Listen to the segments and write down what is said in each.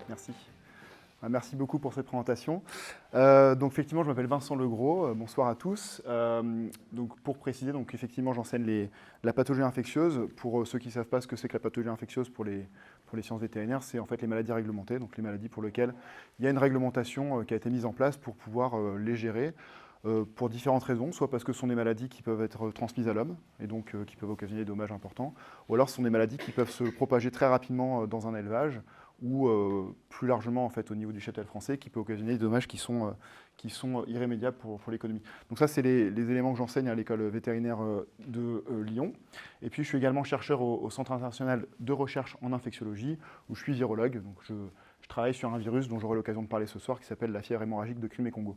Merci. Merci beaucoup pour cette présentation. Donc effectivement, je m'appelle Vincent Legros. Bonsoir à tous. Donc pour préciser, donc effectivement, j'enseigne la pathologie infectieuse. Pour ceux qui ne savent pas ce que c'est que la pathologie infectieuse pour les sciences vétérinaires, c'est en fait les maladies réglementées, donc les maladies pour lesquelles il y a une réglementation qui a été mise en place pour pouvoir les gérer. Pour différentes raisons, soit parce que ce sont des maladies qui peuvent être transmises à l'homme et donc qui peuvent occasionner des dommages importants, ou alors ce sont des maladies qui peuvent se propager très rapidement dans un élevage ou plus largement en fait, au niveau du cheptel français, qui peut occasionner des dommages qui sont irrémédiables pour l'économie. Donc ça, c'est les éléments que j'enseigne à l'école vétérinaire de Lyon. Et puis je suis également chercheur au Centre international de recherche en infectiologie, où je suis virologue. Donc je travaille sur un virus dont j'aurai l'occasion de parler ce soir, qui s'appelle la fièvre hémorragique de Crimée-Congo.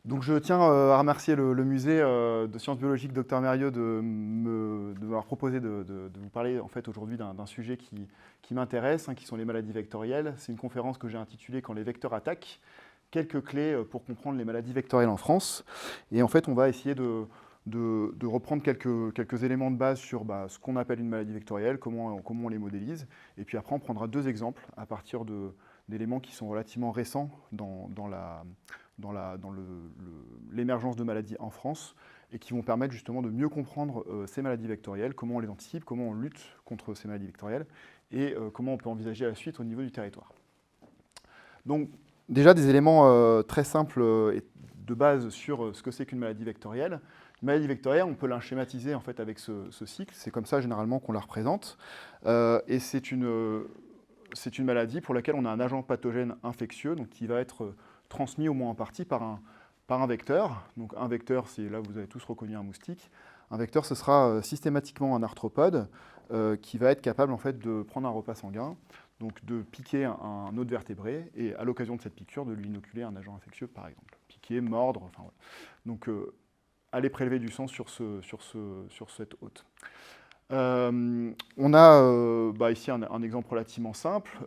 Donc je tiens à remercier le musée de sciences biologiques Dr Mérieux de m'avoir proposé de vous parler en fait, aujourd'hui d'un sujet qui m'intéresse, qui sont les maladies vectorielles. C'est une conférence que j'ai intitulée « Quand les vecteurs attaquent », quelques clés pour comprendre les maladies vectorielles en France. Et en fait, on va essayer de reprendre quelques éléments de base sur ce qu'on appelle une maladie vectorielle, comment on les modélise. Et puis après, on prendra deux exemples à partir d'éléments qui sont relativement récents dans l'émergence de maladies en France et qui vont permettre justement de mieux comprendre ces maladies vectorielles, comment on les anticipe, comment on lutte contre ces maladies vectorielles et comment on peut envisager la suite au niveau du territoire. Donc déjà des éléments très simples et de base sur ce que c'est qu'une maladie vectorielle. Une maladie vectorielle, on peut la schématiser en fait, avec ce cycle, c'est comme ça généralement qu'on la représente et c'est une maladie pour laquelle on a un agent pathogène infectieux donc qui va être transmis au moins en partie par un vecteur. Donc un vecteur, c'est là vous avez tous reconnu un moustique. Un vecteur, ce sera systématiquement un arthropode qui va être capable en fait, de prendre un repas sanguin, donc de piquer un autre vertébré et à l'occasion de cette piqûre, de lui inoculer un agent infectieux par exemple. Piquer, mordre, enfin voilà. Donc aller prélever du sang sur cette hôte. On a ici un exemple relativement simple.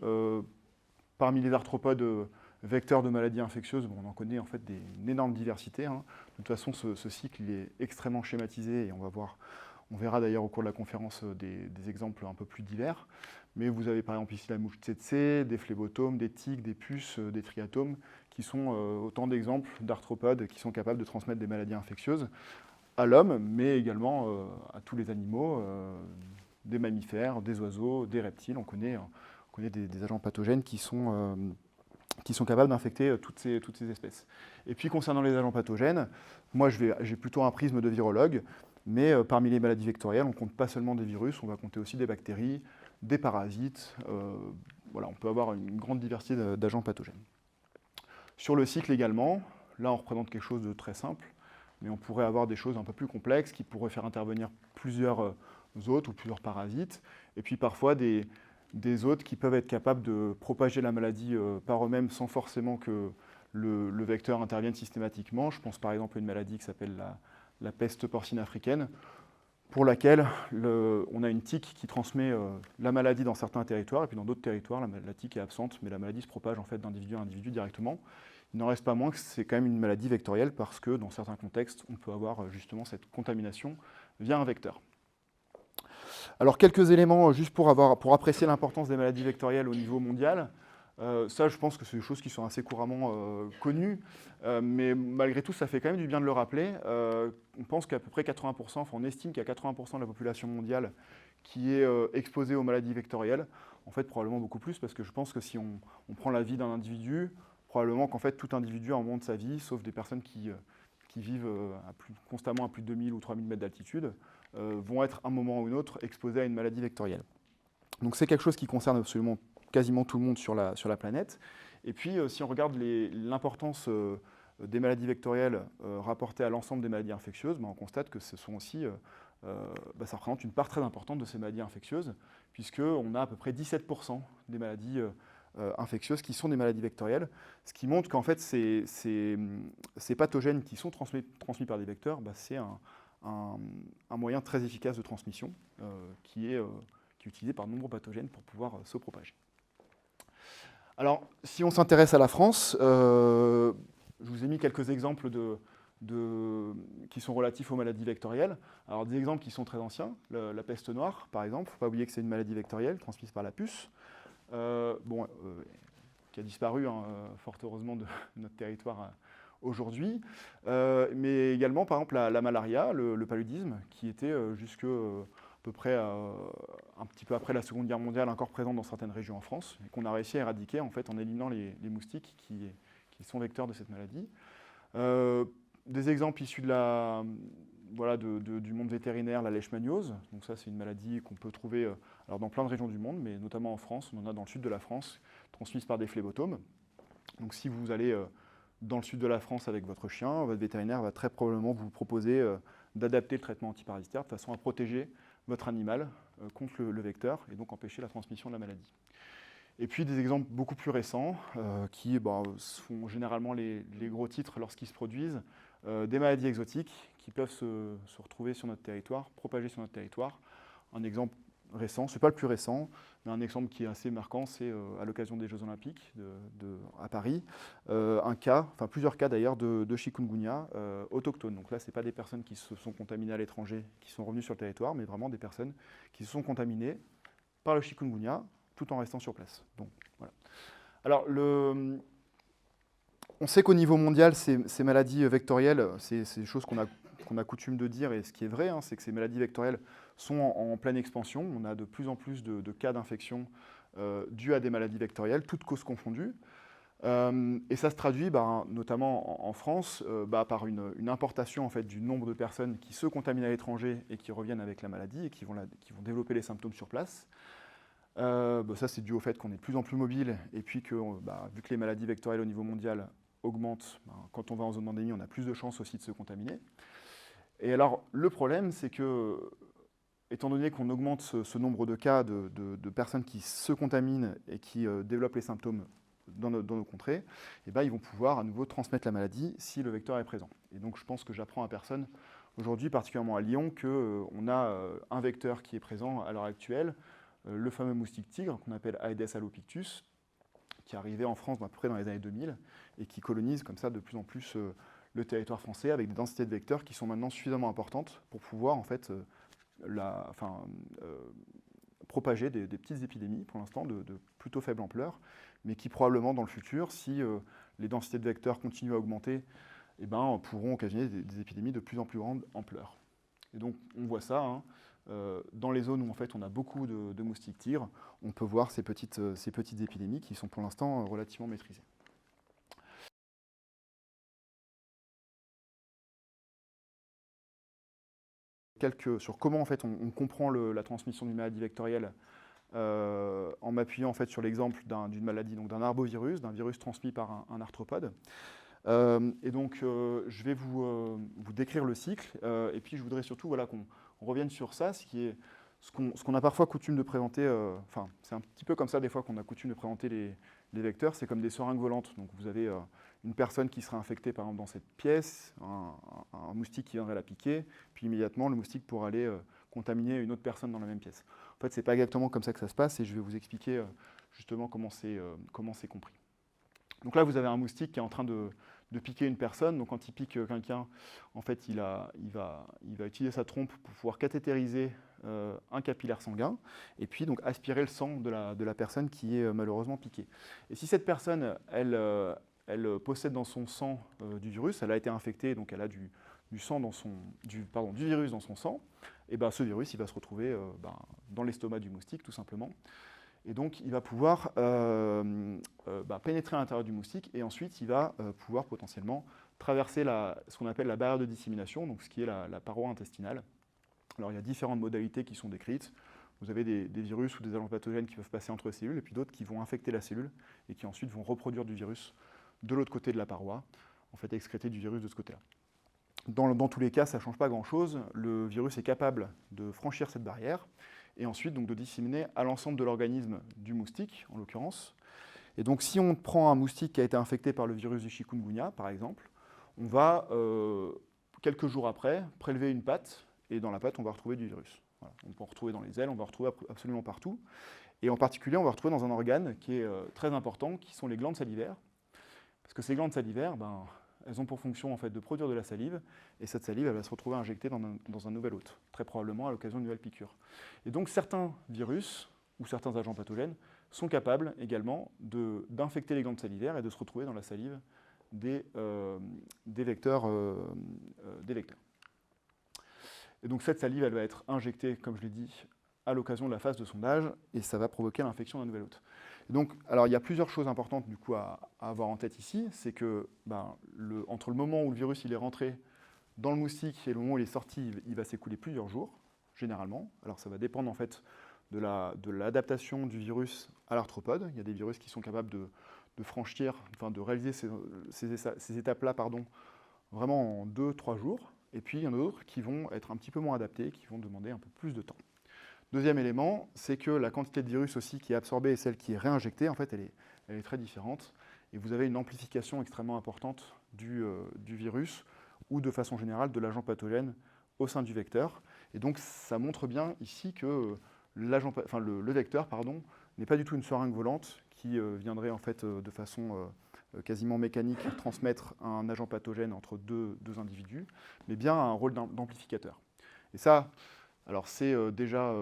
Parmi les arthropodes vecteurs de maladies infectieuses, on en connaît en fait une énorme diversité. De toute façon, ce cycle il est extrêmement schématisé et on verra d'ailleurs au cours de la conférence des exemples un peu plus divers. Mais vous avez par exemple ici la mouche tsetse, des phlébotomes, des tiques, des puces, des triatomes, qui sont autant d'exemples d'arthropodes qui sont capables de transmettre des maladies infectieuses à l'homme, mais également à tous les animaux, des mammifères, des oiseaux, des reptiles. On connaît des agents pathogènes qui sont capables d'infecter toutes ces espèces. Et puis concernant les agents pathogènes, moi j'ai plutôt un prisme de virologue, mais parmi les maladies vectorielles, on ne compte pas seulement des virus, on va compter aussi des bactéries, des parasites. Voilà, on peut avoir une grande diversité d'agents pathogènes. Sur le cycle également, là on représente quelque chose de très simple, mais on pourrait avoir des choses un peu plus complexes qui pourraient faire intervenir plusieurs hôtes ou plusieurs parasites, et puis parfois des hôtes qui peuvent être capables de propager la maladie par eux-mêmes sans forcément que le vecteur intervienne systématiquement. Je pense par exemple à une maladie qui s'appelle la peste porcine africaine, pour laquelle on a une tique qui transmet la maladie dans certains territoires, et puis dans d'autres territoires, la tique est absente, mais la maladie se propage en fait d'individu à individu directement. Il n'en reste pas moins que c'est quand même une maladie vectorielle, parce que dans certains contextes, on peut avoir justement cette contamination via un vecteur. Alors quelques éléments juste pour apprécier l'importance des maladies vectorielles au niveau mondial. Ça, je pense que c'est des choses qui sont assez couramment connues, mais malgré tout, ça fait quand même du bien de le rappeler. On pense qu'à peu près 80%, enfin on estime qu'il y a 80% de la population mondiale qui est exposée aux maladies vectorielles. En fait, probablement beaucoup plus, parce que je pense que si on prend la vie d'un individu, probablement qu'en fait tout individu à un moment de sa vie, sauf des personnes qui vivent constamment à plus de 2000 ou 3000 mètres d'altitude, vont être à un moment ou un autre exposés à une maladie vectorielle. Donc c'est quelque chose qui concerne absolument quasiment tout le monde sur la planète. Et puis si on regarde l'importance des maladies vectorielles rapportées à l'ensemble des maladies infectieuses, on constate que ce sont aussi, ça représente une part très importante de ces maladies infectieuses, puisqu'on a à peu près 17% des maladies infectieuses qui sont des maladies vectorielles, ce qui montre qu'en fait ces pathogènes qui sont transmis par des vecteurs, c'est un moyen très efficace de transmission qui est utilisé par de nombreux pathogènes pour pouvoir se propager. Alors, si on s'intéresse à la France, je vous ai mis quelques exemples qui sont relatifs aux maladies vectorielles. Alors, des exemples qui sont très anciens, la peste noire, par exemple. Il ne faut pas oublier que c'est une maladie vectorielle transmise par la puce, qui a disparu, hein, fort heureusement, de notre territoire aujourd'hui. Mais également, par exemple, la malaria, le paludisme, qui était jusque à peu près un petit peu après la Seconde Guerre mondiale, encore présente dans certaines régions en France, et qu'on a réussi à éradiquer en fait, en éliminant les moustiques qui sont vecteurs de cette maladie. Des exemples issus du monde vétérinaire, la leishmaniose. Donc ça, c'est une maladie qu'on peut trouver alors dans plein de régions du monde, mais notamment en France. On en a dans le sud de la France, transmise par des phlébotomes. Donc si vous allez dans le sud de la France avec votre chien, votre vétérinaire va très probablement vous proposer d'adapter le traitement antiparasitaire de façon à protéger votre animal contre le vecteur et donc empêcher la transmission de la maladie. Et puis des exemples beaucoup plus récents qui font généralement les gros titres lorsqu'ils se produisent, des maladies exotiques qui peuvent se retrouver sur notre territoire, propager sur notre territoire. Un exemple récent, ce n'est pas le plus récent, mais un exemple qui est assez marquant, c'est à l'occasion des Jeux Olympiques à Paris, plusieurs cas d'ailleurs de chikungunya autochtones. Donc là, ce n'est pas des personnes qui se sont contaminées à l'étranger, qui sont revenues sur le territoire, mais vraiment des personnes qui se sont contaminées par le chikungunya tout en restant sur place. Donc, voilà. Alors, on sait qu'au niveau mondial, ces maladies vectorielles, c'est des choses qu'on a coutume de dire, et ce qui est vrai, hein, c'est que ces maladies vectorielles sont en pleine expansion. On a de plus en plus de cas d'infection dus à des maladies vectorielles, toutes causes confondues. Et ça se traduit, notamment en France, par une importation en fait, du nombre de personnes qui se contaminent à l'étranger et qui reviennent avec la maladie et qui vont développer les symptômes sur place. Ça, c'est dû au fait qu'on est de plus en plus mobile et puis que, vu que les maladies vectorielles au niveau mondial augmentent, quand on va en zone d'endémie, on a plus de chances aussi de se contaminer. Et alors, le problème, c'est que, étant donné qu'on augmente ce nombre de cas de personnes qui se contaminent et qui développent les symptômes dans nos contrées, ils vont pouvoir à nouveau transmettre la maladie si le vecteur est présent. Et donc, je pense que j'apprends à personne aujourd'hui, particulièrement à Lyon, qu'on a un vecteur qui est présent à l'heure actuelle, le fameux moustique tigre qu'on appelle Aedes albopictus, qui est arrivé en France à peu près dans les années 2000 et qui colonise comme ça de plus en plus le territoire français avec des densités de vecteurs qui sont maintenant suffisamment importantes pour pouvoir en fait propager des petites épidémies pour l'instant de plutôt faible ampleur, mais qui probablement dans le futur, si les densités de vecteurs continuent à augmenter, pourront occasionner des épidémies de plus en plus grande ampleur. Et donc on voit ça, hein, dans les zones où en fait, on a beaucoup de moustiques tigres, on peut voir ces petites épidémies qui sont pour l'instant relativement maîtrisées. Sur comment en fait, on comprend la transmission d'une maladie vectorielle en m'appuyant en fait, sur l'exemple d'une maladie, donc d'un arbovirus, d'un virus transmis par un arthropode. Et donc, je vais vous décrire le cycle, et puis je voudrais surtout qu'on revienne sur ça, ce qu'on a parfois coutume de présenter, c'est un petit peu comme ça des fois qu'on a coutume de présenter les vecteurs, c'est comme des seringues volantes. Donc vous avez une personne qui serait infectée par exemple dans cette pièce, un moustique qui viendrait la piquer, puis immédiatement le moustique pourra aller contaminer une autre personne dans la même pièce. En fait, c'est pas exactement comme ça que ça se passe, et je vais vous expliquer justement comment c'est compris. Donc là, vous avez un moustique qui est en train de piquer une personne. Donc quand il pique quelqu'un, en fait, il va utiliser sa trompe pour pouvoir cathétériser un capillaire sanguin et puis donc aspirer le sang de la personne qui est malheureusement piquée. Et si cette personne, elle possède dans son sang du virus, elle a été infectée, donc elle a du virus dans son sang, et ce virus, il va se retrouver dans l'estomac du moustique, tout simplement. Et donc, il va pouvoir pénétrer à l'intérieur du moustique et ensuite, il va pouvoir potentiellement traverser ce qu'on appelle la barrière de dissémination, donc ce qui est la paroi intestinale. Alors, il y a différentes modalités qui sont décrites. Vous avez des virus ou des agents pathogènes qui peuvent passer entre les cellules et puis d'autres qui vont infecter la cellule et qui ensuite vont reproduire du virus de l'autre côté de la paroi, en fait excréter du virus de ce côté-là. Dans tous les cas, ça ne change pas grand-chose. Le virus est capable de franchir cette barrière et ensuite donc, de disséminer à l'ensemble de l'organisme du moustique, en l'occurrence. Et donc si on prend un moustique qui a été infecté par le virus du chikungunya, par exemple, on va quelques jours après, prélever une patte, et dans la patte, on va retrouver du virus. Voilà. On peut en retrouver dans les ailes, on va en retrouver absolument partout. Et en particulier, on va retrouver dans un organe qui est très important, qui sont les glandes salivaires. Parce que ces glandes salivaires, elles ont pour fonction en fait, de produire de la salive, et cette salive elle va se retrouver injectée dans un nouvel hôte, très probablement à l'occasion d'une nouvelle piqûre. Et donc certains virus ou certains agents pathogènes sont capables également d'infecter les glandes salivaires et de se retrouver dans la salive des vecteurs. Et donc cette salive, elle va être injectée, comme je l'ai dit, à l'occasion de la phase de sondage, et ça va provoquer l'infection d'un nouvel hôte. Et donc, alors il y a plusieurs choses importantes du coup à avoir en tête ici, c'est que entre le moment où le virus il est rentré dans le moustique et le moment où il est sorti, il va s'écouler plusieurs jours, généralement. Alors ça va dépendre en fait de l'adaptation du virus à l'arthropode. Il y a des virus qui sont capables de franchir, enfin de réaliser ces étapes-là, vraiment en 2-3 jours. Et puis il y en a d'autres qui vont être un petit peu moins adaptés, qui vont demander un peu plus de temps. Deuxième élément, c'est que la quantité de virus aussi qui est absorbée et celle qui est réinjectée, en fait, elle est très différente. Et vous avez une amplification extrêmement importante du virus ou de façon générale de l'agent pathogène au sein du vecteur. Et donc ça montre bien ici que le vecteur n'est pas du tout une seringue volante qui viendrait en fait de façon quasiment mécanique transmettre un agent pathogène entre deux individus, mais bien un rôle d'amplificateur. Et ça, alors c'est déjà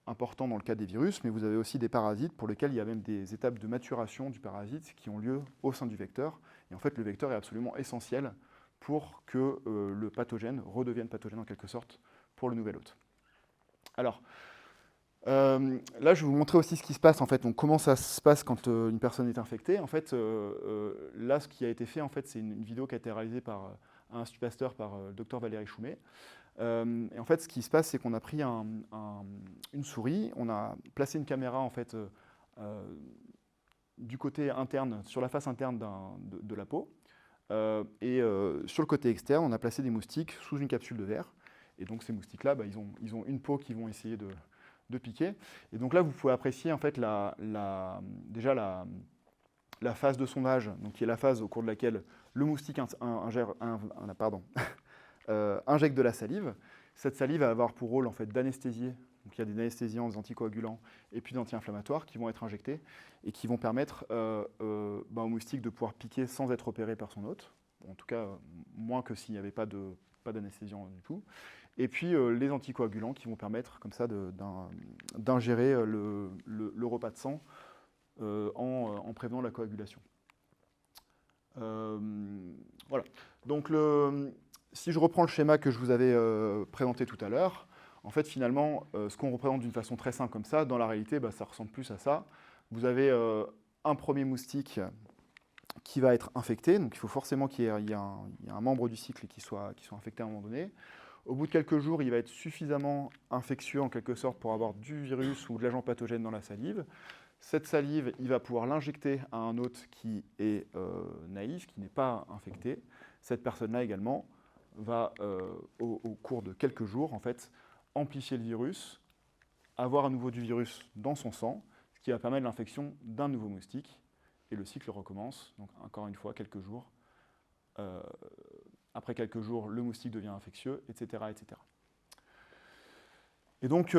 important dans le cas des virus, mais vous avez aussi des parasites pour lesquels il y a même des étapes de maturation du parasite qui ont lieu au sein du vecteur. Et en fait, le vecteur est absolument essentiel pour que le pathogène redevienne pathogène en quelque sorte pour le nouvel hôte. Alors, là, je vais vous montrer aussi ce qui se passe, en fait. Donc, comment ça se passe quand une personne est infectée. En fait, là, ce qui a été fait, en fait, c'est une vidéo qui a été réalisée par l'Institut Pasteur par le docteur Valérie Choumet. Et en fait, ce qui se passe, c'est qu'on a pris une souris, on a placé une caméra en fait du côté interne, sur la face interne de la peau, et sur le côté externe, on a placé des moustiques sous une capsule de verre. Et donc ces moustiques-là, ils ont une peau qu'ils vont essayer de piquer. Et donc là, vous pouvez apprécier en fait déjà la phase de sondage, donc qui est la phase au cours de laquelle le moustique injecte de la salive. Cette salive va avoir pour rôle en fait, d'anesthésier. Donc, il y a des anesthésiants, des anticoagulants et puis d'anti-inflammatoires qui vont être injectés et qui vont permettre au moustique de pouvoir piquer sans être opéré par son hôte. En tout cas, moins que s'il n'y avait pas d'anesthésiant du tout. Et puis les anticoagulants qui vont permettre comme ça d'ingérer le repas de sang en prévenant la coagulation. Voilà. Donc si je reprends le schéma que je vous avais présenté tout à l'heure, en fait, finalement, ce qu'on représente d'une façon très simple comme ça, dans la réalité, ça ressemble plus à ça. Vous avez un premier moustique qui va être infecté, donc il faut forcément qu'il y ait un membre du cycle qui soit infecté à un moment donné. Au bout de quelques jours, il va être suffisamment infectieux, en quelque sorte, pour avoir du virus ou de l'agent pathogène dans la salive. Cette salive, il va pouvoir l'injecter à un hôte qui est naïf, qui n'est pas infecté. Cette personne-là également va, au cours de quelques jours, en fait, amplifier le virus, avoir à nouveau du virus dans son sang, ce qui va permettre l'infection d'un nouveau moustique, et le cycle recommence, donc encore une fois, quelques jours. Après quelques jours, le moustique devient infectieux, etc. etc. Et donc,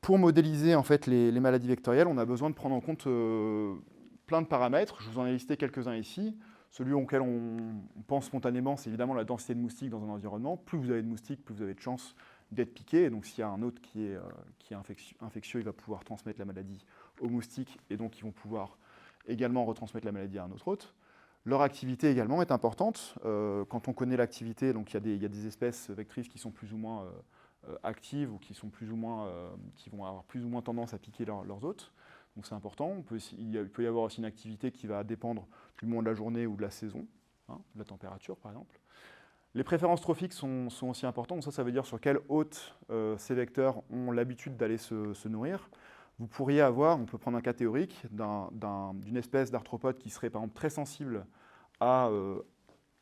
pour modéliser en fait, les maladies vectorielles, on a besoin de prendre en compte plein de paramètres. Je vous en ai listé quelques-uns ici. Celui auquel on pense spontanément, c'est évidemment la densité de moustiques dans un environnement. Plus vous avez de moustiques, plus vous avez de chances d'être piqué. Et donc, s'il y a un hôte qui est infectieux, il va pouvoir transmettre la maladie aux moustiques, et donc ils vont pouvoir également retransmettre la maladie à un autre hôte. Leur activité également est importante. Quand on connaît l'activité, donc il y a des espèces vectrices qui sont plus ou moins actives ou qui vont avoir plus ou moins tendance à piquer leurs hôtes. Donc c'est important. Il peut y avoir aussi une activité qui va dépendre du moment de la journée ou de la saison, de la température par exemple. Les préférences trophiques sont aussi importantes. Donc ça veut dire sur quel hôte ces vecteurs ont l'habitude d'aller se nourrir. Vous pourriez avoir, on peut prendre un cas théorique, d'une espèce d'arthropode qui serait par exemple très sensible à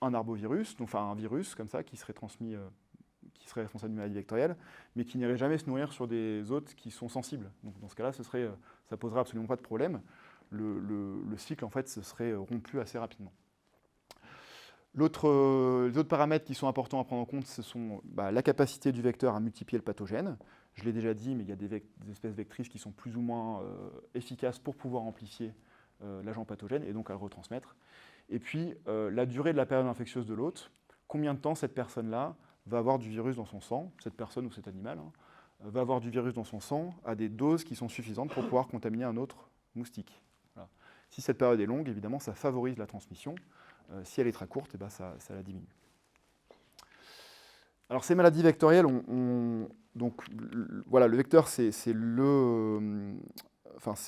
un arbovirus, donc un virus comme ça qui serait transmis, qui serait responsable d'une maladie vectorielle, mais qui n'irait jamais se nourrir sur des hôtes qui sont sensibles. Donc dans ce cas-là, ça poserait absolument pas de problème. Le cycle en fait se serait rompu assez rapidement. Les autres paramètres qui sont importants à prendre en compte, ce sont la capacité du vecteur à multiplier le pathogène. Je l'ai déjà dit, mais il y a des espèces vectrices qui sont plus ou moins efficaces pour pouvoir amplifier l'agent pathogène et donc à le retransmettre. Et puis, la durée de la période infectieuse de l'hôte, combien de temps cette personne-là va avoir du virus dans son sang, cette personne ou cet animal, va avoir du virus dans son sang à des doses qui sont suffisantes pour pouvoir contaminer un autre moustique. Voilà. Si cette période est longue, évidemment, ça favorise la transmission. Si elle est très courte, ça la diminue. Alors ces maladies vectorielles, donc voilà, le vecteur c'est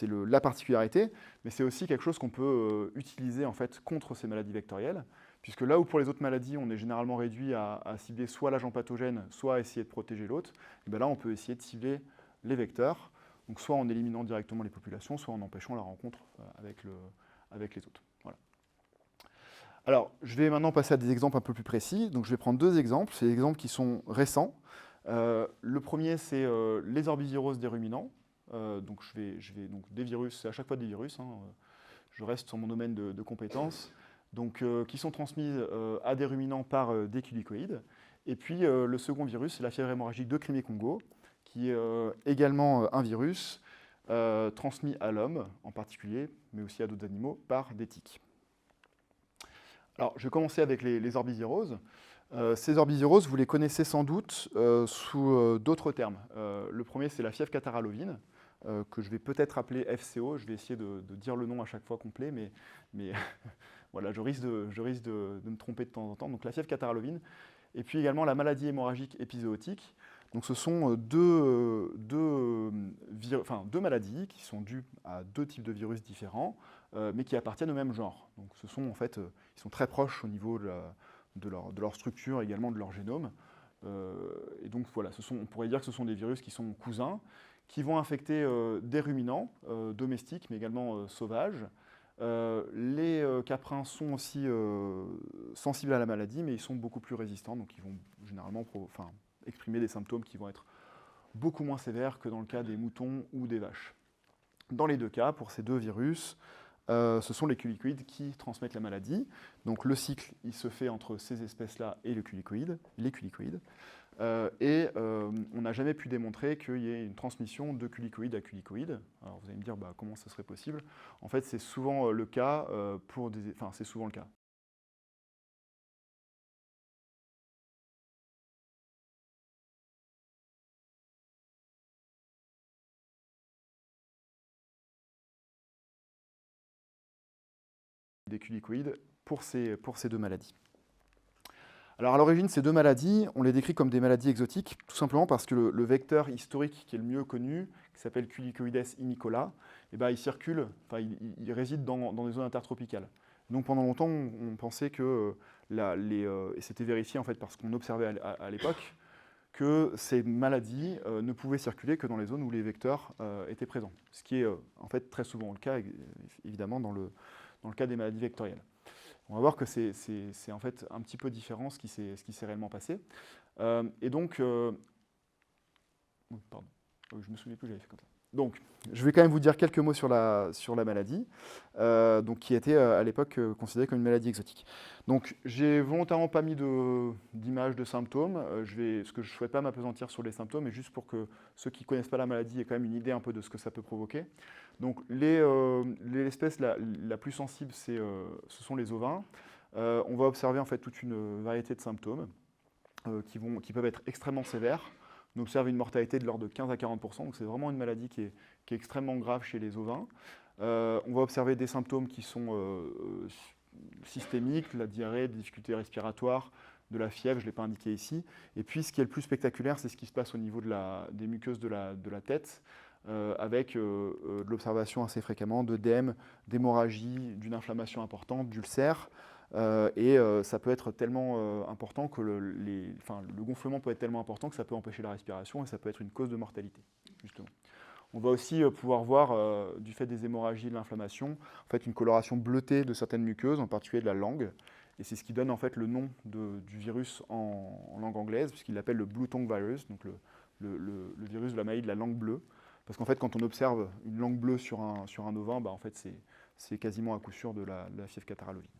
la particularité, mais c'est aussi quelque chose qu'on peut utiliser en fait contre ces maladies vectorielles, puisque là où pour les autres maladies on est généralement réduit à cibler soit l'agent pathogène, soit à essayer de protéger l'hôte, et bien là on peut essayer de cibler les vecteurs, donc soit en éliminant directement les populations, soit en empêchant la rencontre avec les hôtes. Voilà. Alors, je vais maintenant passer à des exemples un peu plus précis. Donc, je vais prendre deux exemples. C'est des exemples qui sont récents. Le premier, c'est les orbiviroses des ruminants. Donc, donc des virus, c'est à chaque fois des virus. Je reste sur mon domaine de compétences. Donc, qui sont transmises à des ruminants par des culicoïdes. Et puis, le second virus, c'est la fièvre hémorragique de Crimée-Congo, qui est également un virus transmis à l'homme en particulier, mais aussi à d'autres animaux, par des tiques. Alors, je vais commencer avec les orbiviroses. Ces orbiviroses, vous les connaissez sans doute sous d'autres termes. Le premier, c'est la fièvre catarrhalovine, que je vais peut-être appeler FCO. Je vais essayer de dire le nom à chaque fois complet, mais voilà, je risque de me tromper de temps en temps. Donc, la fièvre catarrhalovine, et puis également la maladie hémorragique épizootique. Donc, ce sont deux maladies qui sont dues à deux types de virus différents, mais qui appartiennent au même genre. Donc, ce sont en fait, ils sont très proches au niveau de leur structure, également de leur génome. Et donc, voilà, on pourrait dire que ce sont des virus qui sont cousins, qui vont infecter des ruminants domestiques, mais également sauvages. Les caprins sont aussi sensibles à la maladie, mais ils sont beaucoup plus résistants, donc ils vont généralement exprimer des symptômes qui vont être beaucoup moins sévères que dans le cas des moutons ou des vaches. Dans les deux cas, pour ces deux virus, ce sont les culicoïdes qui transmettent la maladie. Donc le cycle, il se fait entre ces espèces-là et les culicoïdes. On n'a jamais pu démontrer qu'il y ait une transmission de culicoïde à culicoïde. Alors vous allez me dire, comment ça serait possible? En fait, c'est souvent le cas c'est souvent le cas. Des culicoïdes pour ces deux maladies. Alors à l'origine, ces deux maladies, on les décrit comme des maladies exotiques, tout simplement parce que le vecteur historique qui est le mieux connu, qui s'appelle Culicoides imicola, il circule, il réside dans des zones intertropicales. Donc pendant longtemps, on pensait que, et c'était vérifié en fait parce qu'on observait à l'époque, que ces maladies ne pouvaient circuler que dans les zones où les vecteurs étaient présents. Ce qui est en fait très souvent le cas, évidemment, dans le cas des maladies vectorielles. On va voir que c'est en fait un petit peu différent ce qui s'est réellement passé. Et donc, pardon, je ne me souviens plus, j'avais fait comme ça. Donc, je vais quand même vous dire quelques mots sur la maladie, qui était à l'époque considérée comme une maladie exotique. Donc, j'ai volontairement pas mis d'image de symptômes, parce que je ne souhaite pas m'appesantir sur les symptômes, mais juste pour que ceux qui ne connaissent pas la maladie aient quand même une idée un peu de ce que ça peut provoquer. Donc, l'espèce la plus sensible, ce sont les ovins. On va observer en fait toute une variété de symptômes qui peuvent être extrêmement sévères. On observe une mortalité de l'ordre de 15 à 40%, donc c'est vraiment une maladie qui est extrêmement grave chez les ovins. On va observer des symptômes qui sont systémiques, la diarrhée, des difficultés respiratoires, de la fièvre, je ne l'ai pas indiqué ici. Et puis ce qui est le plus spectaculaire, c'est ce qui se passe au niveau des muqueuses de la tête, avec de l'observation assez fréquemment d'œdème, d'hémorragie, d'une inflammation importante, d'ulcères. Ça peut être tellement important que le gonflement peut être tellement important que ça peut empêcher la respiration et ça peut être une cause de mortalité, justement. On va aussi pouvoir voir, du fait des hémorragies, de l'inflammation, en fait, une coloration bleutée de certaines muqueuses, en particulier de la langue. Et c'est ce qui donne en fait le nom du virus en langue anglaise, puisqu'il l'appelle le Blue Tongue Virus, donc le virus de la maladie de la langue bleue. Parce qu'en fait, quand on observe une langue bleue sur un ovin, en fait, c'est quasiment à coup sûr de la fièvre catarrhalovine.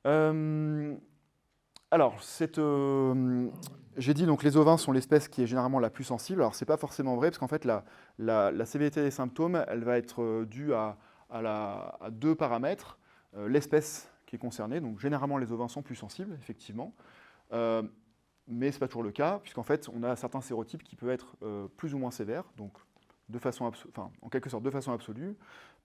Euh, alors, j'ai dit donc les ovins sont l'espèce qui est généralement la plus sensible. Alors, c'est pas forcément vrai parce qu'en fait, la sévérité des symptômes, elle va être due à deux paramètres. L'espèce qui est concernée, donc généralement les ovins sont plus sensibles, effectivement. Euh, mais ce n'est pas toujours le cas, puisqu'en fait, on a certains sérotypes qui peuvent être plus ou moins sévères, donc en quelque sorte de façon absolue.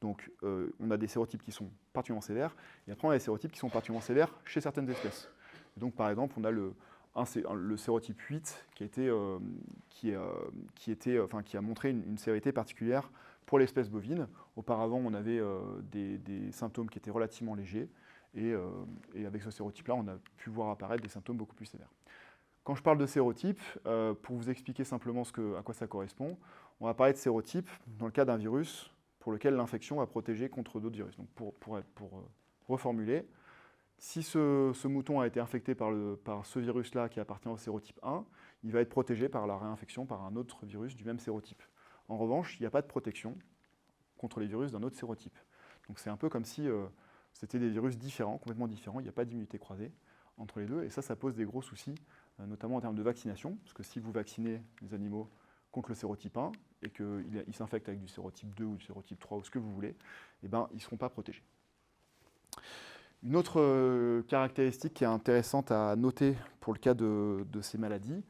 Donc, on a des sérotypes qui sont particulièrement sévères, et après, on a des sérotypes qui sont particulièrement sévères chez certaines espèces. Donc, par exemple, on a le sérotype 8 qui a montré une sévérité particulière pour l'espèce bovine. Auparavant, on avait des symptômes qui étaient relativement légers, et avec ce sérotype-là, on a pu voir apparaître des symptômes beaucoup plus sévères. Quand je parle de sérotype, pour vous expliquer simplement à quoi ça correspond, on va parler de sérotype dans le cas d'un virus pour lequel l'infection va protéger contre d'autres virus. Donc pour reformuler, si ce mouton a été infecté par ce virus-là qui appartient au sérotype 1, il va être protégé par la réinfection par un autre virus du même sérotype. En revanche, il n'y a pas de protection contre les virus d'un autre sérotype. Donc c'est un peu comme si c'était des virus différents, complètement différents, il n'y a pas d'immunité croisée entre les deux, et ça pose des gros soucis, notamment en termes de vaccination, parce que si vous vaccinez les animaux contre le sérotype 1 et qu'ils s'infectent avec du sérotype 2 ou du sérotype 3 ou ce que vous voulez, eh ben, ils ne seront pas protégés. Une autre caractéristique qui est intéressante à noter pour le cas de ces maladies,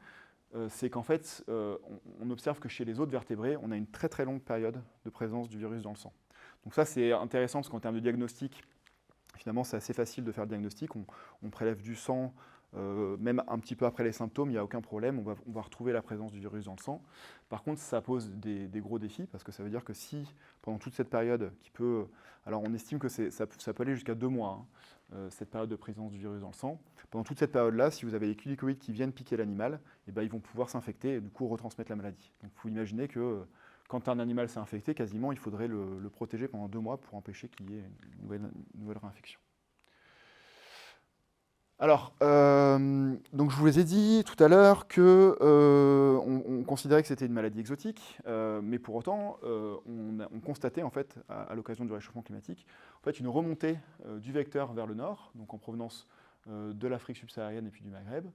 c'est qu'en fait, on observe que chez les autres vertébrés, on a une très très longue période de présence du virus dans le sang. Donc ça, c'est intéressant parce qu'en termes de diagnostic, finalement, c'est assez facile de faire le diagnostic. On prélève du sang, même un petit peu après les symptômes, il n'y a aucun problème. On va retrouver la présence du virus dans le sang. Par contre, ça pose des gros défis parce que ça veut dire que si, pendant toute cette période qui peut. Alors, on estime que ça peut aller jusqu'à 2 mois, cette période de présence du virus dans le sang. Pendant toute cette période-là, si vous avez les culicoïdes qui viennent piquer l'animal, eh ben, ils vont pouvoir s'infecter et du coup retransmettre la maladie. Donc, il faut imaginer que quand un animal s'est infecté, quasiment, il faudrait le protéger pendant 2 mois pour empêcher qu'il y ait une nouvelle réinfection. Alors, donc je vous ai dit tout à l'heure que on considérait que c'était une maladie exotique, mais pour autant, on constatait en fait, à l'occasion du réchauffement climatique, en fait, une remontée du vecteur vers le nord, donc en provenance de l'Afrique subsaharienne et puis du Maghreb,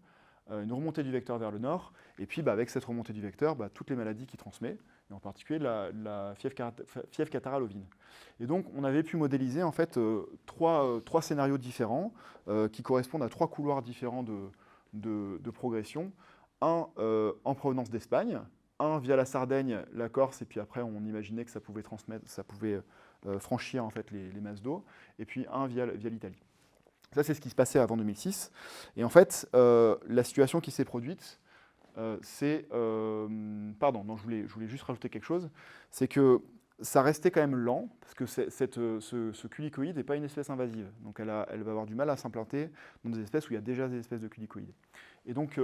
une remontée du vecteur vers le nord, et puis avec cette remontée du vecteur, toutes les maladies qu'il transmet, et en particulier la fièvre catarrhale ovine. Et donc on avait pu modéliser en fait trois scénarios différents qui correspondent à 3 couloirs différents de progression. Un en provenance d'Espagne, un via la Sardaigne, la Corse, et puis après on imaginait que ça pouvait franchir en fait les masses d'eau, et puis un via l'Italie. Ça, c'est ce qui se passait avant 2006. Et en fait, la situation qui s'est produite, pardon, non, je voulais juste rajouter quelque chose. C'est que ça restait quand même lent, parce que ce culicoïde n'est pas une espèce invasive. Donc elle va avoir du mal à s'implanter dans des espèces où il y a déjà des espèces de culicoïdes. Et donc,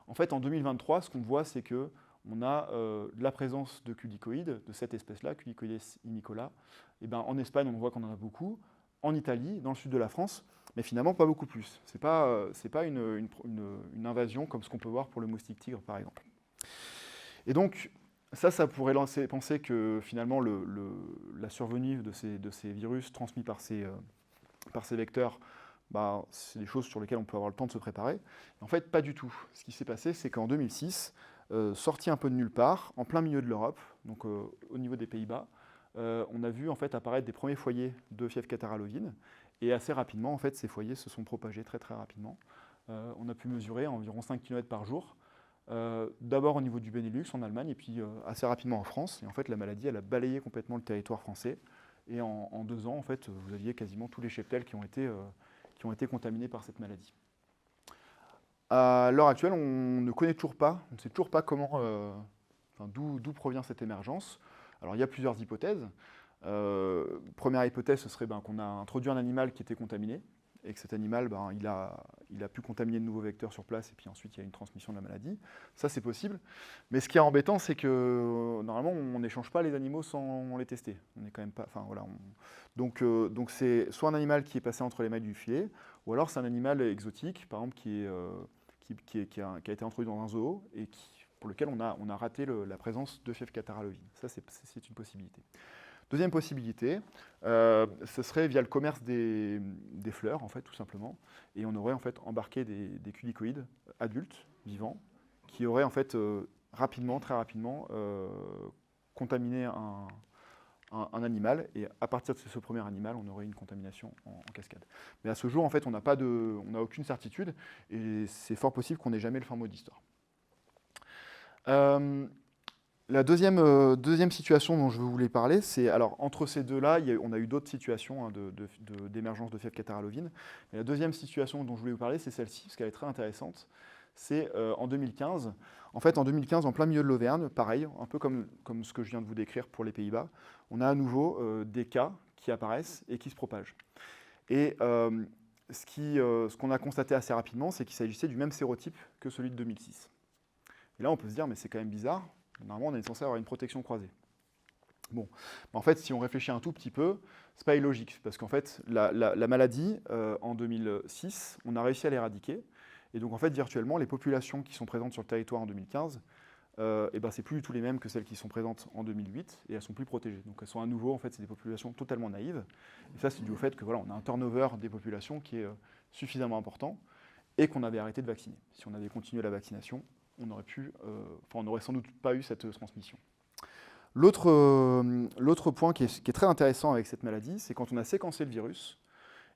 en fait, en 2023, ce qu'on voit, c'est qu'on a la présence de culicoïdes, de cette espèce-là, Culicoides imicola. Et ben, en Espagne, on voit qu'on en a beaucoup. En Italie, dans le sud de la France, mais finalement pas beaucoup plus. Ce n'est pas une invasion comme ce qu'on peut voir pour le moustique tigre, par exemple. Et donc, ça pourrait penser que finalement la survenue de ces virus transmis par ces vecteurs, c'est des choses sur lesquelles on peut avoir le temps de se préparer. En fait, pas du tout. Ce qui s'est passé, c'est qu'en 2006, sorti un peu de nulle part, en plein milieu de l'Europe, donc au niveau des Pays-Bas, on a vu en fait apparaître des premiers foyers de fièvre catarrhale ovine. Et assez rapidement, en fait, ces foyers se sont propagés très très rapidement. On a pu mesurer environ 5 km par jour. D'abord au niveau du Benelux, en Allemagne, et puis assez rapidement en France. Et en fait, la maladie, elle a balayé complètement le territoire français. Et en 2 ans, en fait, vous aviez quasiment tous les cheptels qui ont été contaminés par cette maladie. À l'heure actuelle, on ne connaît toujours pas, on ne sait toujours pas d'où provient cette émergence. Alors, il y a plusieurs hypothèses. Première hypothèse, ce serait qu'on a introduit un animal qui était contaminé, et que cet animal, il a pu contaminer de nouveaux vecteurs sur place, et puis ensuite il y a une transmission de la maladie. Ça, c'est possible. Mais ce qui est embêtant, c'est que normalement, on n'échange pas les animaux sans les tester. On est quand même pas. Enfin, voilà, donc c'est soit un animal qui est passé entre les mailles du filet, ou alors c'est un animal exotique, par exemple, qui a été introduit dans un zoo, et pour lequel on a raté la présence de fièvre catarrhale ovine. Ça, c'est une possibilité. Deuxième possibilité, ce serait via le commerce des fleurs, en fait, tout simplement. Et on aurait en fait embarqué des culicoïdes adultes, vivants, qui auraient en fait rapidement, très rapidement, contaminé un animal. Et à partir de ce premier animal, on aurait une contamination en cascade. Mais à ce jour, en fait, on n'a aucune certitude. Et c'est fort possible qu'on n'ait jamais le fin mot d'histoire. La deuxième situation dont je voulais parler, c'est, alors entre ces deux-là, on a eu d'autres situations d'émergence de fièvre catarrhale ovine. Mais la deuxième situation dont je voulais vous parler, c'est celle-ci, parce qu'elle est très intéressante. C'est en 2015. En fait, en 2015, en plein milieu de l'Auvergne, pareil, un peu comme ce que je viens de vous décrire pour les Pays-Bas, on a à nouveau des cas qui apparaissent et qui se propagent. Et ce qu'on a constaté assez rapidement, c'est qu'il s'agissait du même sérotype que celui de 2006. Et là, on peut se dire, mais c'est quand même bizarre. Normalement, on est censé avoir une protection croisée. Bon, en fait, si on réfléchit un tout petit peu, c'est pas illogique, parce qu'en fait, la maladie, en 2006, on a réussi à l'éradiquer. Et donc, en fait, virtuellement, les populations qui sont présentes sur le territoire en 2015, c'est plus du tout les mêmes que celles qui sont présentes en 2008, et elles sont plus protégées. Donc, elles sont à nouveau, en fait, c'est des populations totalement naïves. Et ça, c'est dû au fait que, voilà, on a un turnover des populations qui est suffisamment important, et qu'on avait arrêté de vacciner. Si on avait continué la vaccination, on n'aurait sans doute pas eu cette transmission. L'autre point qui est très intéressant avec cette maladie, c'est quand on a séquencé le virus,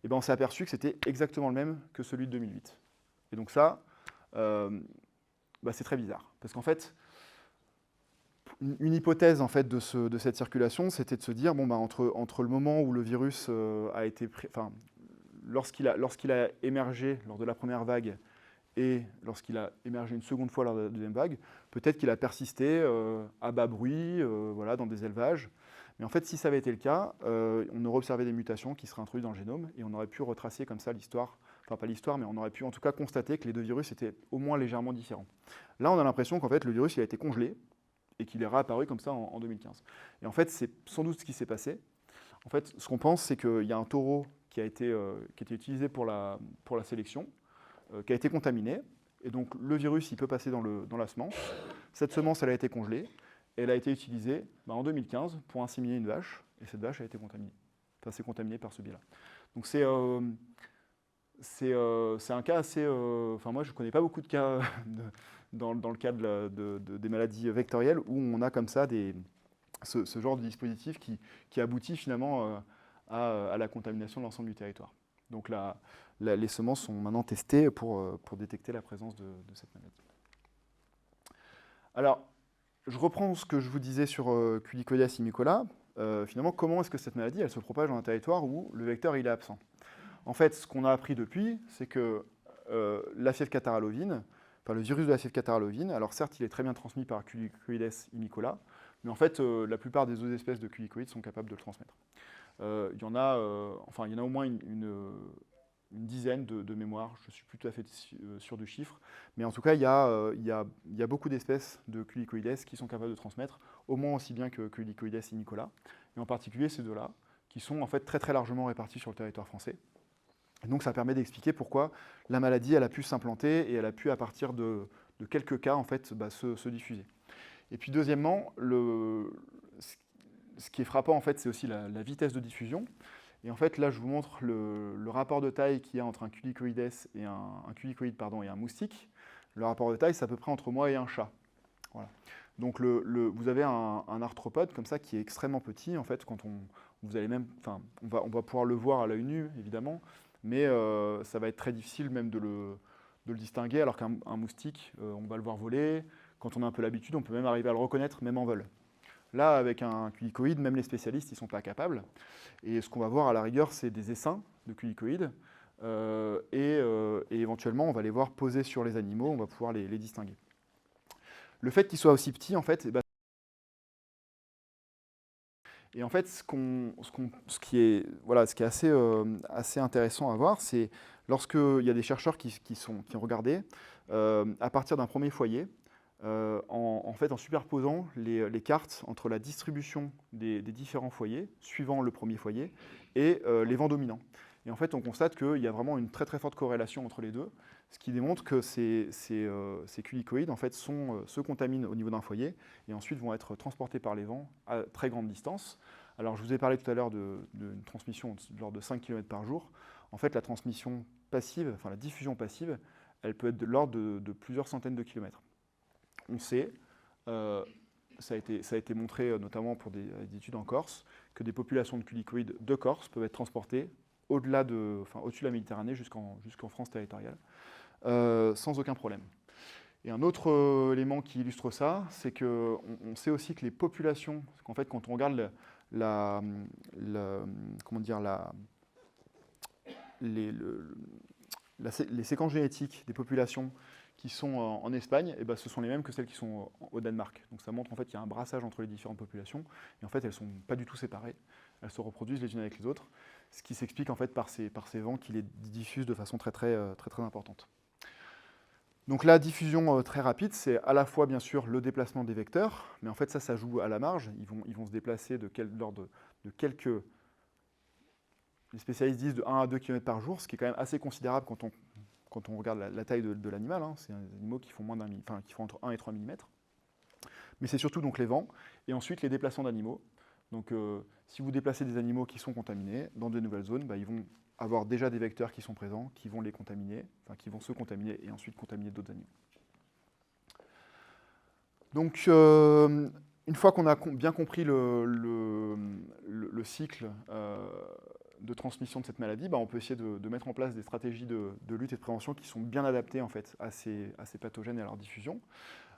on s'est aperçu que c'était exactement le même que celui de 2008. Et donc ça, c'est très bizarre. Parce qu'en fait, une hypothèse en fait, de cette circulation, c'était de se dire, entre le moment où le virus a été... lorsqu'il a émergé lors de la première vague, et lorsqu'il a émergé une seconde fois lors de la deuxième vague, peut-être qu'il a persisté à bas bruit, dans des élevages. Mais en fait, si ça avait été le cas, on aurait observé des mutations qui seraient introduites dans le génome, et on aurait pu retracer comme ça l'histoire, enfin pas l'histoire, mais on aurait pu en tout cas constater que les deux virus étaient au moins légèrement différents. Là, on a l'impression qu'en fait, le virus il a été congelé, et qu'il est réapparu comme ça en 2015. Et en fait, c'est sans doute ce qui s'est passé. En fait, ce qu'on pense, c'est qu'il y a un taureau qui a été utilisé pour la sélection, qui a été contaminé, et donc le virus il peut passer dans la semence. Cette semence elle a été congelée, et elle a été utilisée en 2015 pour inséminer une vache, et cette vache a été contaminée. Enfin, c'est contaminé par ce biais-là. Donc c'est un cas assez... moi je ne connais pas beaucoup de cas dans le cadre des maladies vectorielles où on a comme ça ce genre de dispositif qui aboutit finalement à la contamination de l'ensemble du territoire. Donc les semences sont maintenant testées pour détecter la présence de cette maladie. Alors, je reprends ce que je vous disais sur Culicoides imicola. Finalement, comment est-ce que cette maladie elle se propage dans un territoire où le vecteur il est absent? En fait, ce qu'on a appris depuis, c'est que la fièvre catarrhale ovine, le virus de la fièvre catarrhale ovine, alors certes, il est très bien transmis par Culicoides imicola, mais en fait, la plupart des autres espèces de culicoïdes sont capables de le transmettre. Il y en a au moins une dizaine de mémoires, je ne suis plus tout à fait sûr du chiffre, mais en tout cas, il y a beaucoup d'espèces de culicoïdes qui sont capables de transmettre, au moins aussi bien que Culicoides imicola, et en particulier ces deux-là, qui sont en fait très très largement répartis sur le territoire français. Et donc ça permet d'expliquer pourquoi la maladie elle a pu s'implanter et elle a pu, à partir de quelques cas, en fait, se diffuser. Et puis deuxièmement, ce qui est frappant, en fait, c'est aussi la vitesse de diffusion. Et en fait, là, je vous montre le rapport de taille qu'il y a entre un culicoïde et un moustique. Le rapport de taille, c'est à peu près entre moi et un chat. Voilà. Donc, vous avez un arthropode comme ça qui est extrêmement petit. En fait, on va pouvoir le voir à l'œil nu, évidemment, mais ça va être très difficile même de le distinguer, alors qu'un moustique, on va le voir voler. Quand on a un peu l'habitude, on peut même arriver à le reconnaître, même en vol. Là, avec un culicoïde, même les spécialistes, ils ne sont pas capables. Et ce qu'on va voir à la rigueur, c'est des essaims de culicoïdes. Et éventuellement, on va les voir posés sur les animaux, on va pouvoir les distinguer. Le fait qu'ils soient aussi petits, en fait, et en fait, ce qui est assez intéressant à voir, c'est lorsqu'il y a des chercheurs qui ont regardé, à partir d'un premier foyer, en superposant les cartes entre la distribution des différents foyers, suivant le premier foyer, et les vents dominants. Et en fait, on constate qu'il y a vraiment une très très forte corrélation entre les deux, ce qui démontre que ces culicoïdes en fait, se contaminent au niveau d'un foyer, et ensuite vont être transportés par les vents à très grande distance, Alors, je vous ai parlé tout à l'heure d'une transmission de l'ordre de 5 km par jour. En fait, la transmission passive, enfin la diffusion passive, elle peut être de l'ordre de plusieurs centaines de kilomètres. On sait, ça a été montré notamment pour des études en Corse, que des populations de culicoïdes de Corse peuvent être transportées au-dessus de la Méditerranée jusqu'en France territoriale, sans aucun problème. Et un autre élément qui illustre ça, c'est qu'on sait aussi que les populations, parce qu'en fait, quand on regarde les séquences génétiques des populations qui sont en Espagne, et ben ce sont les mêmes que celles qui sont au Danemark. Donc ça montre en fait qu'il y a un brassage entre les différentes populations, et en fait elles ne sont pas du tout séparées, elles se reproduisent les unes avec les autres, ce qui s'explique en fait par ces vents qui les diffusent de façon très importante. Donc la diffusion très rapide, c'est à la fois bien sûr le déplacement des vecteurs, mais en fait ça joue à la marge, ils vont se déplacer de l'ordre de quelques... Les spécialistes disent de 1 à 2 km par jour, ce qui est quand même assez considérable quand on regarde la taille de l'animal. Hein. C'est des animaux qui font, qui font entre 1 et 3 mm. Mais c'est surtout donc les vents, et ensuite les déplacements d'animaux. Donc si vous déplacez des animaux qui sont contaminés dans de nouvelles zones, ils vont avoir déjà des vecteurs qui sont présents, qui vont les contaminer, qui vont se contaminer et ensuite contaminer d'autres animaux. Donc, une fois qu'on a bien compris le cycle de transmission de cette maladie, on peut essayer de mettre en place des stratégies de lutte et de prévention qui sont bien adaptées en fait, à ces pathogènes et à leur diffusion.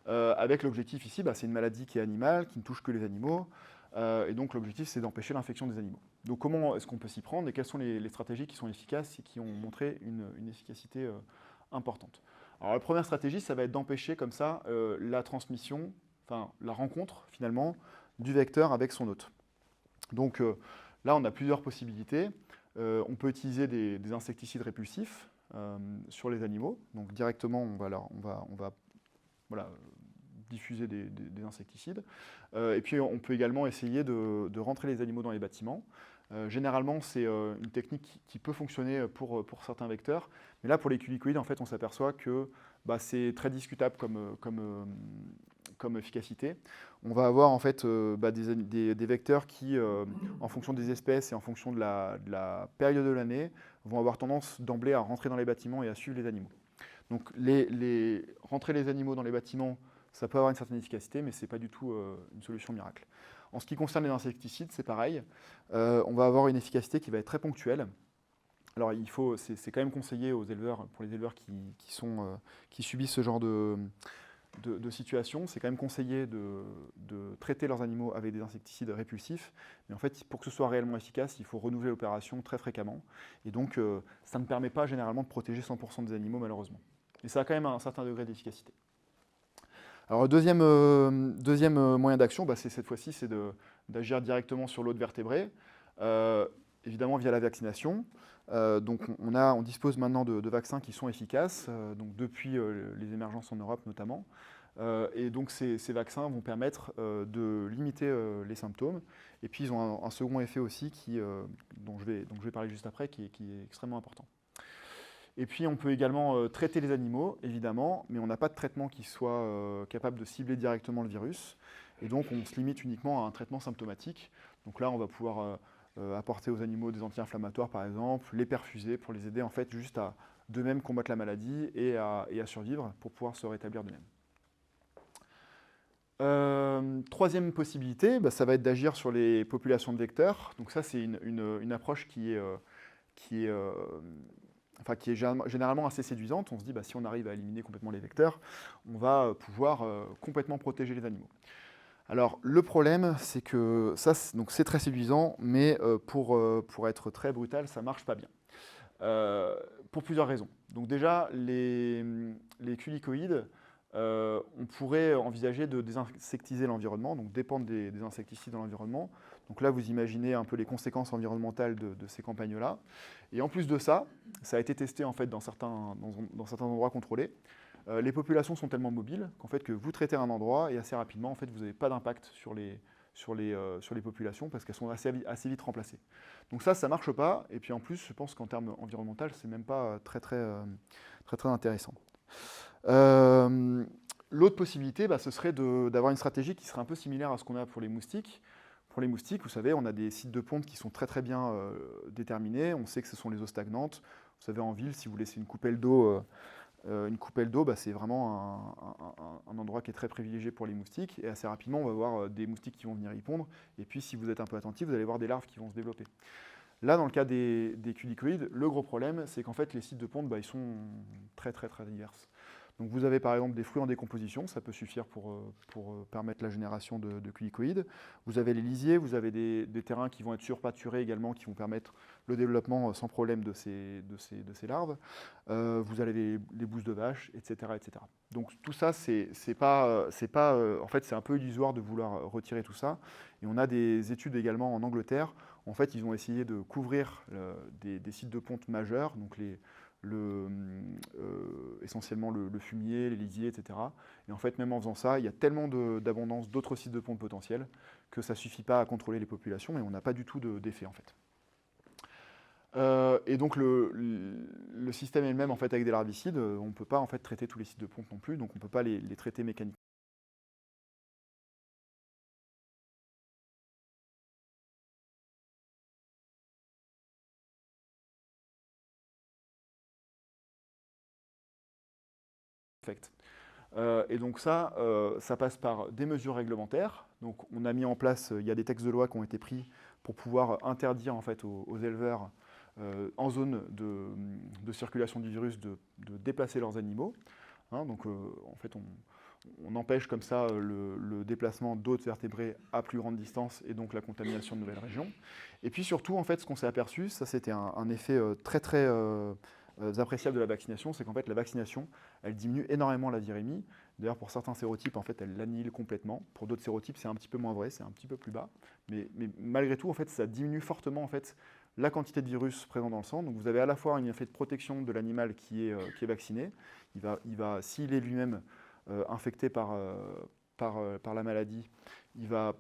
Avec l'objectif ici, c'est une maladie qui est animale, qui ne touche que les animaux, et donc l'objectif c'est d'empêcher l'infection des animaux. Donc comment est-ce qu'on peut s'y prendre et quelles sont les stratégies qui sont efficaces et qui ont montré une efficacité importante. Alors la première stratégie, ça va être d'empêcher comme ça la transmission, la rencontre finalement du vecteur avec son hôte. Donc là on a plusieurs possibilités. On peut utiliser des insecticides répulsifs sur les animaux. Donc directement on va diffuser des insecticides. Et puis on peut également essayer de rentrer les animaux dans les bâtiments. Généralement, c'est une technique qui peut fonctionner pour certains vecteurs. Mais là, pour les culicoïdes, en fait, on s'aperçoit que c'est très discutable comme efficacité. On va avoir en fait des vecteurs qui, en fonction des espèces et en fonction de la période de l'année, vont avoir tendance d'emblée à rentrer dans les bâtiments et à suivre les animaux. Donc rentrer les animaux dans les bâtiments, ça peut avoir une certaine efficacité, mais ce n'est pas du tout une solution miracle. En ce qui concerne les insecticides, c'est pareil. On va avoir une efficacité qui va être très ponctuelle. Alors c'est quand même conseillé aux éleveurs, pour les éleveurs qui subissent ce genre de situation, c'est quand même conseillé de traiter leurs animaux avec des insecticides répulsifs. Mais en fait, pour que ce soit réellement efficace, il faut renouveler l'opération très fréquemment. Et donc, ça ne permet pas généralement de protéger 100% des animaux, malheureusement. Mais ça a quand même un certain degré d'efficacité. Alors, le deuxième moyen d'action, cette fois-ci, c'est d'agir directement sur l'hôte vertébré, évidemment via la vaccination. Donc on dispose maintenant de vaccins qui sont efficaces, donc depuis les émergences en Europe notamment. Et donc ces vaccins vont permettre de limiter les symptômes. Et puis ils ont un second effet aussi dont je vais parler juste après, qui est extrêmement important. Et puis on peut également traiter les animaux, évidemment, mais on n'a pas de traitement qui soit capable de cibler directement le virus. Et donc on se limite uniquement à un traitement symptomatique. Donc là on va pouvoir apporter aux animaux des anti-inflammatoires par exemple, les perfuser pour les aider en fait juste à d'eux-mêmes combattre la maladie et à survivre pour pouvoir se rétablir d'eux-mêmes. Troisième possibilité, ça va être d'agir sur les populations de vecteurs. Donc ça c'est une approche qui est généralement assez séduisante. On se dit si on arrive à éliminer complètement les vecteurs, on va pouvoir complètement protéger les animaux. Alors, le problème, c'est que c'est très séduisant, mais pour être très brutal, ça ne marche pas bien. Pour plusieurs raisons. Donc déjà, les culicoïdes, on pourrait envisager de désinsectiser l'environnement, donc dépendre des insecticides dans l'environnement. Donc là, vous imaginez un peu les conséquences environnementales de ces campagnes-là. Et en plus de ça, ça a été testé en fait dans certains endroits contrôlés. Les populations sont tellement mobiles qu'en fait que vous traitez un endroit et assez rapidement en fait vous n'avez pas d'impact sur les populations parce qu'elles sont assez vite remplacées. Donc ça marche pas et puis en plus je pense qu'en termes environnementaux c'est même pas très intéressant. L'autre possibilité ce serait d'avoir une stratégie qui serait un peu similaire à ce qu'on a pour les moustiques Pour les moustiques, vous savez, on a des sites de ponte qui sont très très bien déterminés. On sait que ce sont les eaux stagnantes. Vous savez, en ville, si vous laissez une coupelle d'eau, bah, c'est vraiment un endroit qui est très privilégié pour les moustiques. Et assez rapidement, on va voir des moustiques qui vont venir y pondre. Et puis, si vous êtes un peu attentif, vous allez voir des larves qui vont se développer. Là, dans le cas des culicoïdes, le gros problème, c'est qu'en fait, les sites de ponte, bah, ils sont très très très divers. Donc vous avez par exemple des fruits en décomposition, ça peut suffire pour permettre la génération de culicoïdes. Vous avez les lisiers, vous avez des terrains qui vont être surpâturés également, qui vont permettre le développement sans problème de ces larves. Vous avez les bousses de vache, etc., etc. Donc tout ça, en fait, c'est un peu illusoire de vouloir retirer tout ça. Et on a des études également en Angleterre. En fait, ils ont essayé de couvrir des sites de ponte majeurs, donc essentiellement le fumier, les lisiers, etc. Et en fait, même en faisant ça, il y a tellement d'abondance d'autres sites de ponte potentiels que ça ne suffit pas à contrôler les populations et on n'a pas du tout d'effet en fait. Et donc le système elle-même, en fait, avec des larvicides, on ne peut pas en fait traiter tous les sites de ponte non plus, donc on ne peut pas les traiter mécaniquement. Et donc ça passe par des mesures réglementaires. Donc on a mis en place, il y a des textes de loi qui ont été pris pour pouvoir interdire en fait aux éleveurs en zone de circulation du virus de déplacer leurs animaux. Hein, donc en fait on empêche comme ça le déplacement d'autres vertébrés à plus grande distance et donc la contamination de nouvelles régions. Et puis surtout en fait ce qu'on s'est aperçu, ça c'était un effet très très appréciable de la vaccination, c'est qu'en fait la vaccination, elle diminue énormément la virémie. D'ailleurs pour certains sérotypes, en fait, elle l'annihile complètement. Pour d'autres sérotypes, c'est un petit peu moins vrai, c'est un petit peu plus bas. Mais malgré tout, en fait, ça diminue fortement en fait, la quantité de virus présent dans le sang. Donc vous avez à la fois un effet de protection de l'animal qui est vacciné. S'il est lui-même infecté par la maladie, il va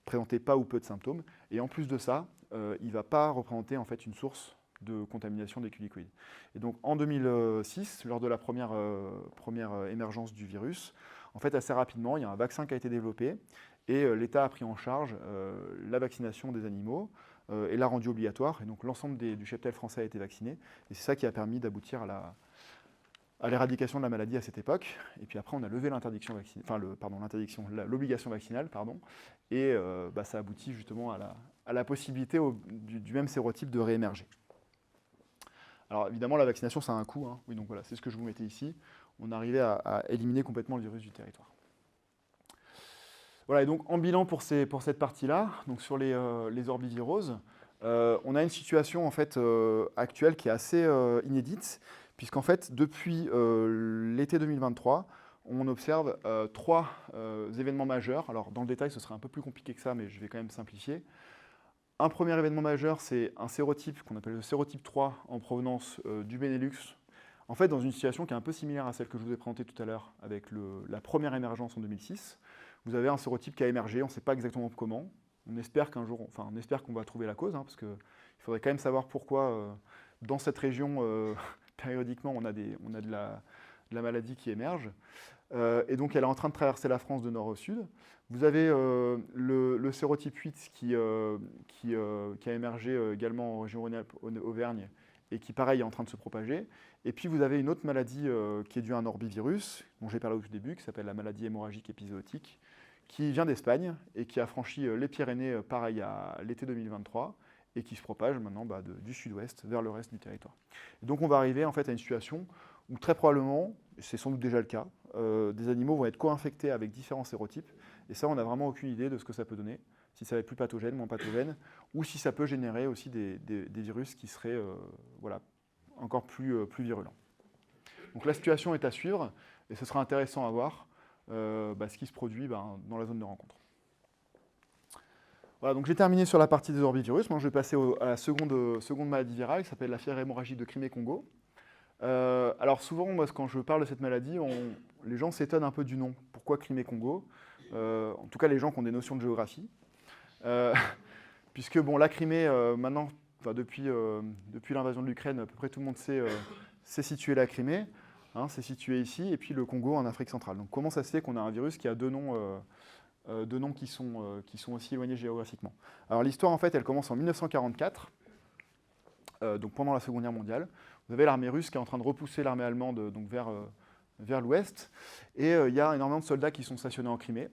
présenter pas ou peu de symptômes. Et en plus de ça, il ne va pas représenter en fait, une source de contamination des culicoïdes. Et donc en 2006, lors de la première émergence du virus, en fait assez rapidement, il y a un vaccin qui a été développé et l'État a pris en charge la vaccination des animaux et l'a rendu obligatoire. Et donc l'ensemble du cheptel français a été vacciné. Et c'est ça qui a permis d'aboutir à l'éradication de la maladie à cette époque. Et puis après, on a levé l'interdiction vaccinale, l'obligation vaccinale, pardon. Et ça aboutit justement à la possibilité du même sérotype de réémerger. Alors évidemment, la vaccination, ça a un coût. Hein. Oui, donc voilà, c'est ce que je vous mettais ici. On arrivait à éliminer complètement le virus du territoire. Voilà, et donc en bilan pour cette partie-là, donc sur les orbiviroses, on a une situation en fait actuelle qui est assez inédite, puisqu'en fait, depuis l'été 2023, on observe 3 événements majeurs. Alors dans le détail, ce serait un peu plus compliqué que ça, mais je vais quand même simplifier. Un premier événement majeur, c'est un sérotype qu'on appelle le sérotype 3 en provenance du Benelux. En fait, dans une situation qui est un peu similaire à celle que je vous ai présentée tout à l'heure avec la première émergence en 2006, vous avez un sérotype qui a émergé, on ne sait pas exactement comment. On espère qu'un jour, on espère qu'on va trouver la cause, hein, parce qu'il faudrait quand même savoir pourquoi dans cette région, périodiquement, on a de la maladie qui émerge. Et donc elle est en train de traverser la France de nord au sud. Vous avez le sérotype 8 qui a émergé également en région Rhône-Alpes-Auvergne et qui, pareil, est en train de se propager. Et puis vous avez une autre maladie qui est due à un orbivirus, dont j'ai parlé au tout début, qui s'appelle la maladie hémorragique épizootique, qui vient d'Espagne et qui a franchi les Pyrénées, pareil, à l'été 2023, et qui se propage maintenant du sud-ouest vers le reste du territoire. Et donc on va arriver en fait à une situation où très probablement, c'est sans doute déjà le cas, des animaux vont être co-infectés avec différents sérotypes, et ça on n'a vraiment aucune idée de ce que ça peut donner, si ça va être plus pathogène, moins pathogène, ou si ça peut générer aussi des virus qui seraient encore plus virulents. Donc la situation est à suivre, et ce sera intéressant à voir ce qui se produit dans la zone de rencontre. Voilà, donc j'ai terminé sur la partie des orbivirus. Maintenant, je vais passer à la seconde maladie virale qui s'appelle la fièvre hémorragique de Crimée-Congo. Alors souvent, moi, quand je parle de cette maladie, les gens s'étonnent un peu du nom. Pourquoi Crimée-Congo? En tout cas, les gens qui ont des notions de géographie. Puisque bon, la Crimée, maintenant, depuis l'invasion de l'Ukraine, à peu près tout le monde sait situer la Crimée. Hein, c'est situé ici, et puis le Congo en Afrique centrale. Donc comment ça se fait qu'on a un virus qui a 2 noms de noms qui sont aussi éloignés géographiquement. Alors l'histoire, en fait, elle commence en 1944, donc pendant la Seconde Guerre mondiale. Vous avez l'armée russe qui est en train de repousser l'armée allemande donc vers l'ouest, et il y a énormément de soldats qui sont stationnés en Crimée.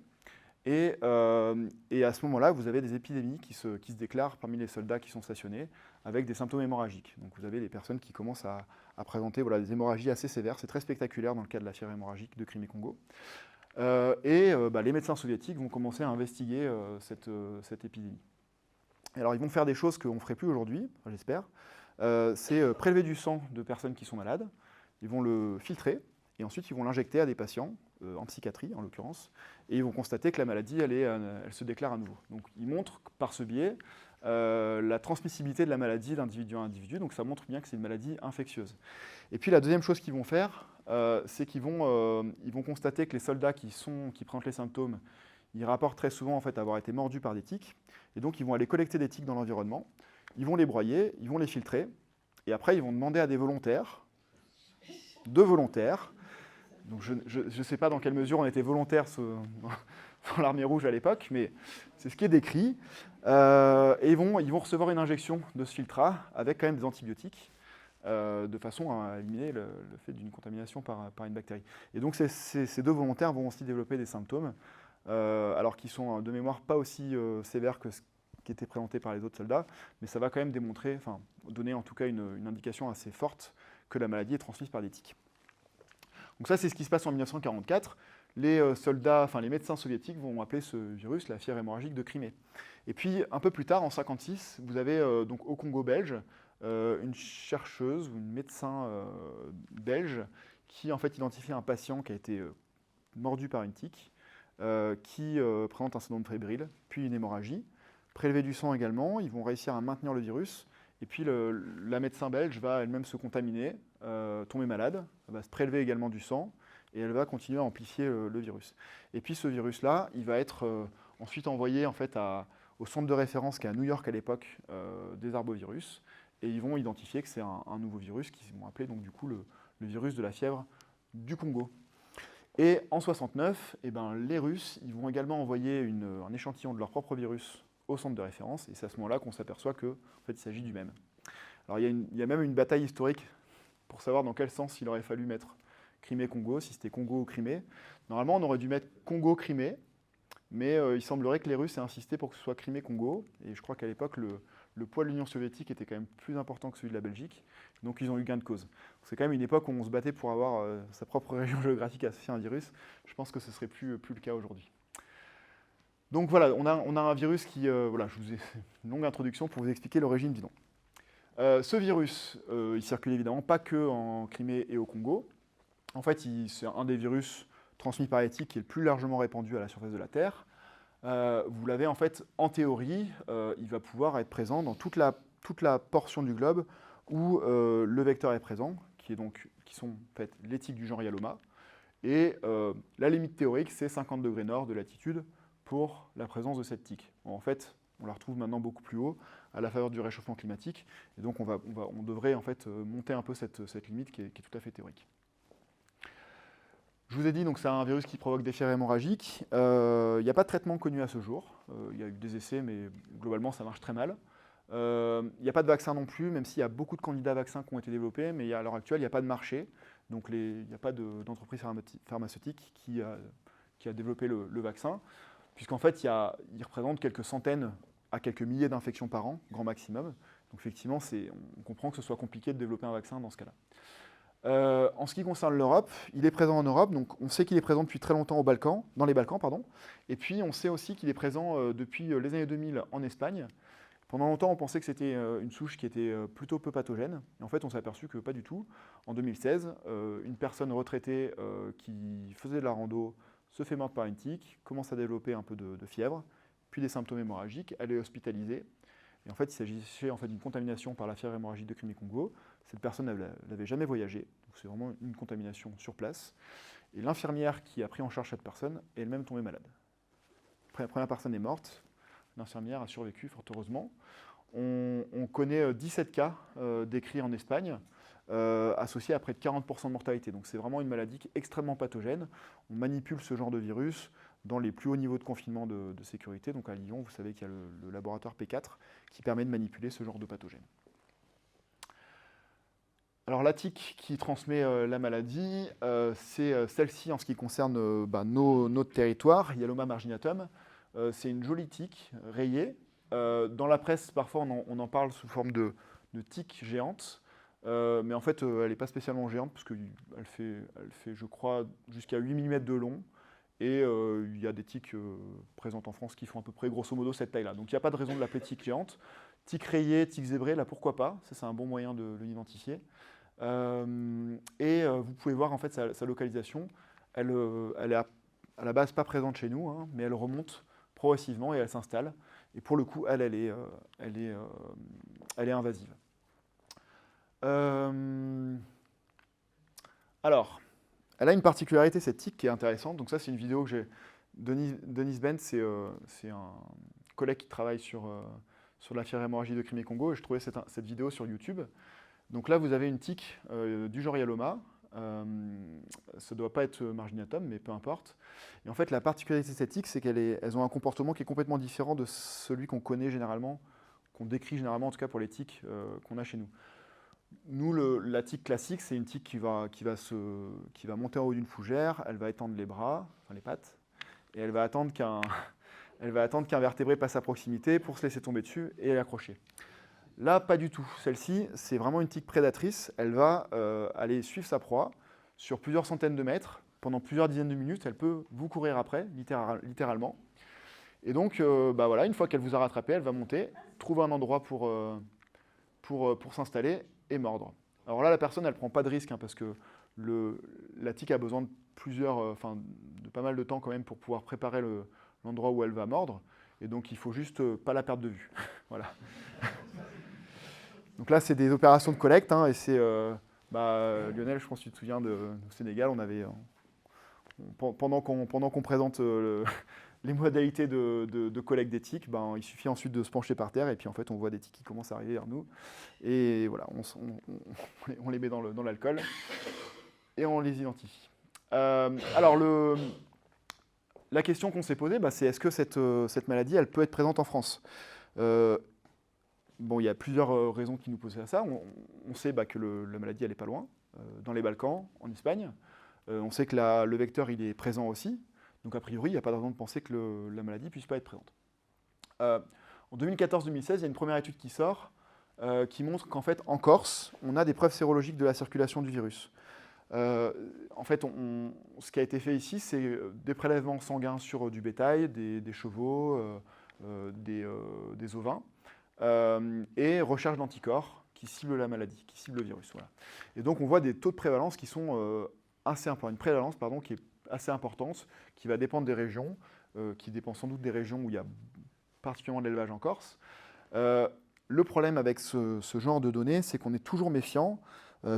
Et à ce moment-là, vous avez des épidémies qui se déclarent parmi les soldats qui sont stationnés, avec des symptômes hémorragiques. Donc vous avez des personnes qui commencent à présenter des hémorragies assez sévères. C'est très spectaculaire dans le cas de la fièvre hémorragique de Crimée-Congo. Les médecins soviétiques vont commencer à investiguer cette épidémie. Et alors ils vont faire des choses qu'on ne ferait plus aujourd'hui, j'espère. C'est prélever du sang de personnes qui sont malades. Ils vont le filtrer et ensuite ils vont l'injecter à des patients, en psychiatrie en l'occurrence, et ils vont constater que la maladie elle se déclare à nouveau. Donc ils montrent par ce biais la transmissibilité de la maladie d'individu à individu, donc ça montre bien que c'est une maladie infectieuse. Et puis la deuxième chose qu'ils vont faire, c'est qu'ils vont constater que les soldats qui présentent les symptômes, ils rapportent très souvent en fait, avoir été mordus par des tiques, et donc ils vont aller collecter des tiques dans l'environnement, ils vont les broyer, ils vont les filtrer, et après ils vont demander à deux volontaires, donc je ne sais pas dans quelle mesure on était volontaires dans l'armée rouge à l'époque, mais c'est ce qui est décrit. Et ils vont recevoir une injection de ce filtrat avec quand même des antibiotiques, de façon à éliminer le fait d'une contamination par une bactérie. Et donc ces deux volontaires vont aussi développer des symptômes, alors qu'ils sont de mémoire pas aussi sévères que ce qui était présenté par les autres soldats, mais ça va quand même démontrer, enfin donner en tout cas une indication assez forte que la maladie est transmise par des tiques. Donc ça, c'est ce qui se passe en 1944. Les soldats, enfin les médecins soviétiques vont appeler ce virus la fièvre hémorragique de Crimée. Et puis un peu plus tard, en 1956, vous avez donc au Congo belge une chercheuse ou une médecin belge qui en fait identifie un patient qui a été mordu par une tique, qui présente un syndrome fébrile, puis une hémorragie. Prélever du sang également, ils vont réussir à maintenir le virus. Et puis la médecin belge va elle-même se contaminer, tomber malade, elle va se prélever également du sang, et elle va continuer à amplifier le virus. Et puis ce virus-là, il va être ensuite envoyé en fait, au centre de référence qui est à New York à l'époque, des arbovirus, et ils vont identifier que c'est un nouveau virus qu'ils vont appeler donc du coup le virus de la fièvre du Congo. Et en 1969, les Russes ils vont également envoyer un échantillon de leur propre virus au centre de référence, et c'est à ce moment-là qu'on s'aperçoit qu'en fait, il s'agit du même. Alors il y a même une bataille historique pour savoir dans quel sens il aurait fallu mettre Crimée-Congo, si c'était Congo ou Crimée. Normalement, on aurait dû mettre Congo-Crimée, mais il semblerait que les Russes aient insisté pour que ce soit Crimée-Congo, et je crois qu'à l'époque, le poids de l'Union soviétique était quand même plus important que celui de la Belgique, donc ils ont eu gain de cause. C'est quand même une époque où on se battait pour avoir sa propre région géographique associée à un virus. Je pense que ce ne serait plus le cas aujourd'hui. Donc voilà, on a un virus qui... voilà, je vous ai une longue introduction pour vous expliquer l'origine du nom. Ce virus, il circule évidemment pas que en Crimée et au Congo. En fait, c'est un des virus transmis par les tiques qui est le plus largement répandu à la surface de la Terre. Vous l'avez en fait, en théorie, il va pouvoir être présent dans toute la portion du globe où le vecteur est présent, qui sont en fait, les tiques du genre Yaloma. Et la limite théorique, c'est 50 degrés nord de latitude pour la présence de cette tique. En fait, on la retrouve maintenant beaucoup plus haut à la faveur du réchauffement climatique, et donc on devrait en fait monter un peu cette limite qui est tout à fait théorique. Je vous ai dit donc c'est un virus qui provoque des fièvres hémorragiques. Il n'y a pas de traitement connu à ce jour. Il y a eu des essais, mais globalement ça marche très mal. Il n'y a pas de vaccin non plus, même s'il y a beaucoup de candidats vaccins qui ont été développés, mais à l'heure actuelle il n'y a pas de marché, donc il n'y a pas d'entreprise pharmaceutique qui a développé le vaccin. Puisqu'en fait, il représente quelques centaines à quelques milliers d'infections par an, grand maximum. Donc effectivement, on comprend que ce soit compliqué de développer un vaccin dans ce cas-là. En ce qui concerne l'Europe, il est présent en Europe, donc on sait qu'il est présent depuis très longtemps dans les Balkans, et puis on sait aussi qu'il est présent depuis les années 2000 en Espagne. Pendant longtemps, on pensait que c'était une souche qui était plutôt peu pathogène, et en fait, on s'est aperçu que pas du tout. En 2016, une personne retraitée qui faisait de la rando se fait mordre par une tique, commence à développer un peu de fièvre, puis des symptômes hémorragiques, elle est hospitalisée. Et en fait, il s'agissait en fait, d'une contamination par la fièvre hémorragique de Crimée-Congo. Cette personne n'avait jamais voyagé, donc c'est vraiment une contamination sur place. Et l'infirmière qui a pris en charge cette personne est elle-même tombée malade. La première personne est morte, l'infirmière a survécu, fort heureusement. On connaît 17 cas décrits en Espagne, associés à près de 40% de mortalité. Donc c'est vraiment une maladie qui est extrêmement pathogène. On manipule ce genre de virus dans les plus hauts niveaux de confinement de sécurité. Donc à Lyon, vous savez qu'il y a le laboratoire P4 qui permet de manipuler ce genre de pathogène. Alors la tique qui transmet la maladie, c'est celle-ci en ce qui concerne notre territoire, Hyaloma marginatum. C'est une jolie tique rayée. Dans la presse, parfois, on en parle sous forme de tique géante. Mais en fait, elle n'est pas spécialement géante, parce qu'elle fait, je crois, jusqu'à 8 mm de long. Et il y a des tiques présentes en France qui font à peu près, grosso modo, cette taille-là. Donc il n'y a pas de raison de l'appeler tique géante. Tique rayée, tique zébrée, là, pourquoi pas? Ça, c'est un bon moyen de l'identifier. Vous pouvez voir, en fait, sa localisation. Elle est à la base pas présente chez nous, hein, mais elle remonte progressivement et elle s'installe. Et pour le coup, elle est invasive. Alors, elle a une particularité, cette tique, qui est intéressante. Donc ça, c'est une vidéo que j'ai... Denis Bent, c'est un collègue qui travaille sur la fièvre hémorragique de Crimée-Congo, et je trouvais cette vidéo sur YouTube. Donc là, vous avez une tique du genre Hyaloma. Ça ne doit pas être marginatum, mais peu importe. Et en fait, la particularité de cette tique, c'est qu'elles ont un comportement qui est complètement différent de celui qu'on connaît généralement, qu'on décrit généralement, en tout cas pour les tiques qu'on a chez nous. Nous, la tique classique, c'est une tique qui va monter en haut d'une fougère, elle va étendre les bras, enfin les pattes, et elle va attendre qu'un vertébré passe à proximité pour se laisser tomber dessus et l'accrocher. Là, pas du tout. Celle-ci, c'est vraiment une tique prédatrice. Elle va aller suivre sa proie sur plusieurs centaines de mètres. Pendant plusieurs dizaines de minutes, elle peut vous courir après, littéralement. Et donc, voilà, une fois qu'elle vous a rattrapé, elle va monter, trouver un endroit pour s'installer et mordre. Alors là, la personne, elle ne prend pas de risque, hein, parce que la tique a besoin de pas mal de temps quand même pour pouvoir préparer l'endroit où elle va mordre. Et donc, il ne faut juste pas la perdre de vue. Voilà. Donc là, c'est des opérations de collecte, hein, et c'est Lionel, je pense que tu te souviens au Sénégal, on avait pendant qu'on présente les modalités de collecte des tiques, il suffit ensuite de se pencher par terre et puis en fait on voit des tiques qui commencent à arriver vers nous et voilà, on les met dans l'alcool et on les identifie. Alors la question qu'on s'est posée, c'est est-ce que cette maladie, elle peut être présente en France? Il y a plusieurs raisons qui nous posaient à ça. On sait que la maladie, elle n'est pas loin, dans les Balkans, en Espagne. On sait que le vecteur, il est présent aussi. Donc, a priori, il n'y a pas de raison de penser que la maladie ne puisse pas être présente. En 2014-2016, il y a une première étude qui sort qui montre qu'en fait, en Corse, on a des preuves sérologiques de la circulation du virus. En fait, ce qui a été fait ici, c'est des prélèvements sanguins sur du bétail, des chevaux, des ovins, et recherche d'anticorps qui ciblent la maladie, qui ciblent le virus. Voilà. Et donc, on voit des taux de prévalence qui sont assez importants, une prévalence qui est assez importante, qui va dépendre des régions, qui dépend sans doute des régions où il y a particulièrement de l'élevage en Corse. Le problème avec ce genre de données, c'est qu'on est toujours méfiant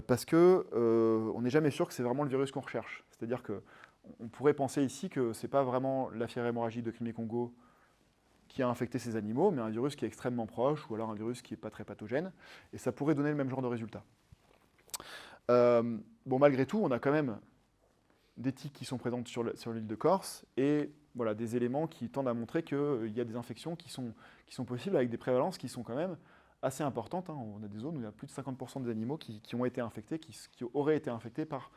parce qu'on n'est jamais sûr que c'est vraiment le virus qu'on recherche. C'est-à-dire qu'on pourrait penser ici que ce n'est pas vraiment la fièvre hémorragique de Crimée-Congo qui a infecté ces animaux, mais un virus qui est extrêmement proche, ou alors un virus qui n'est pas très pathogène, et ça pourrait donner le même genre de résultat. Malgré tout, on a quand même des tiques qui sont présentes sur l'île de Corse, et voilà, des éléments qui tendent à montrer qu'il y a des infections qui sont possibles avec des prévalences qui sont quand même assez importantes. Hein. On a des zones où il y a plus de 50% des animaux qui ont été infectés, qui auraient été infectés par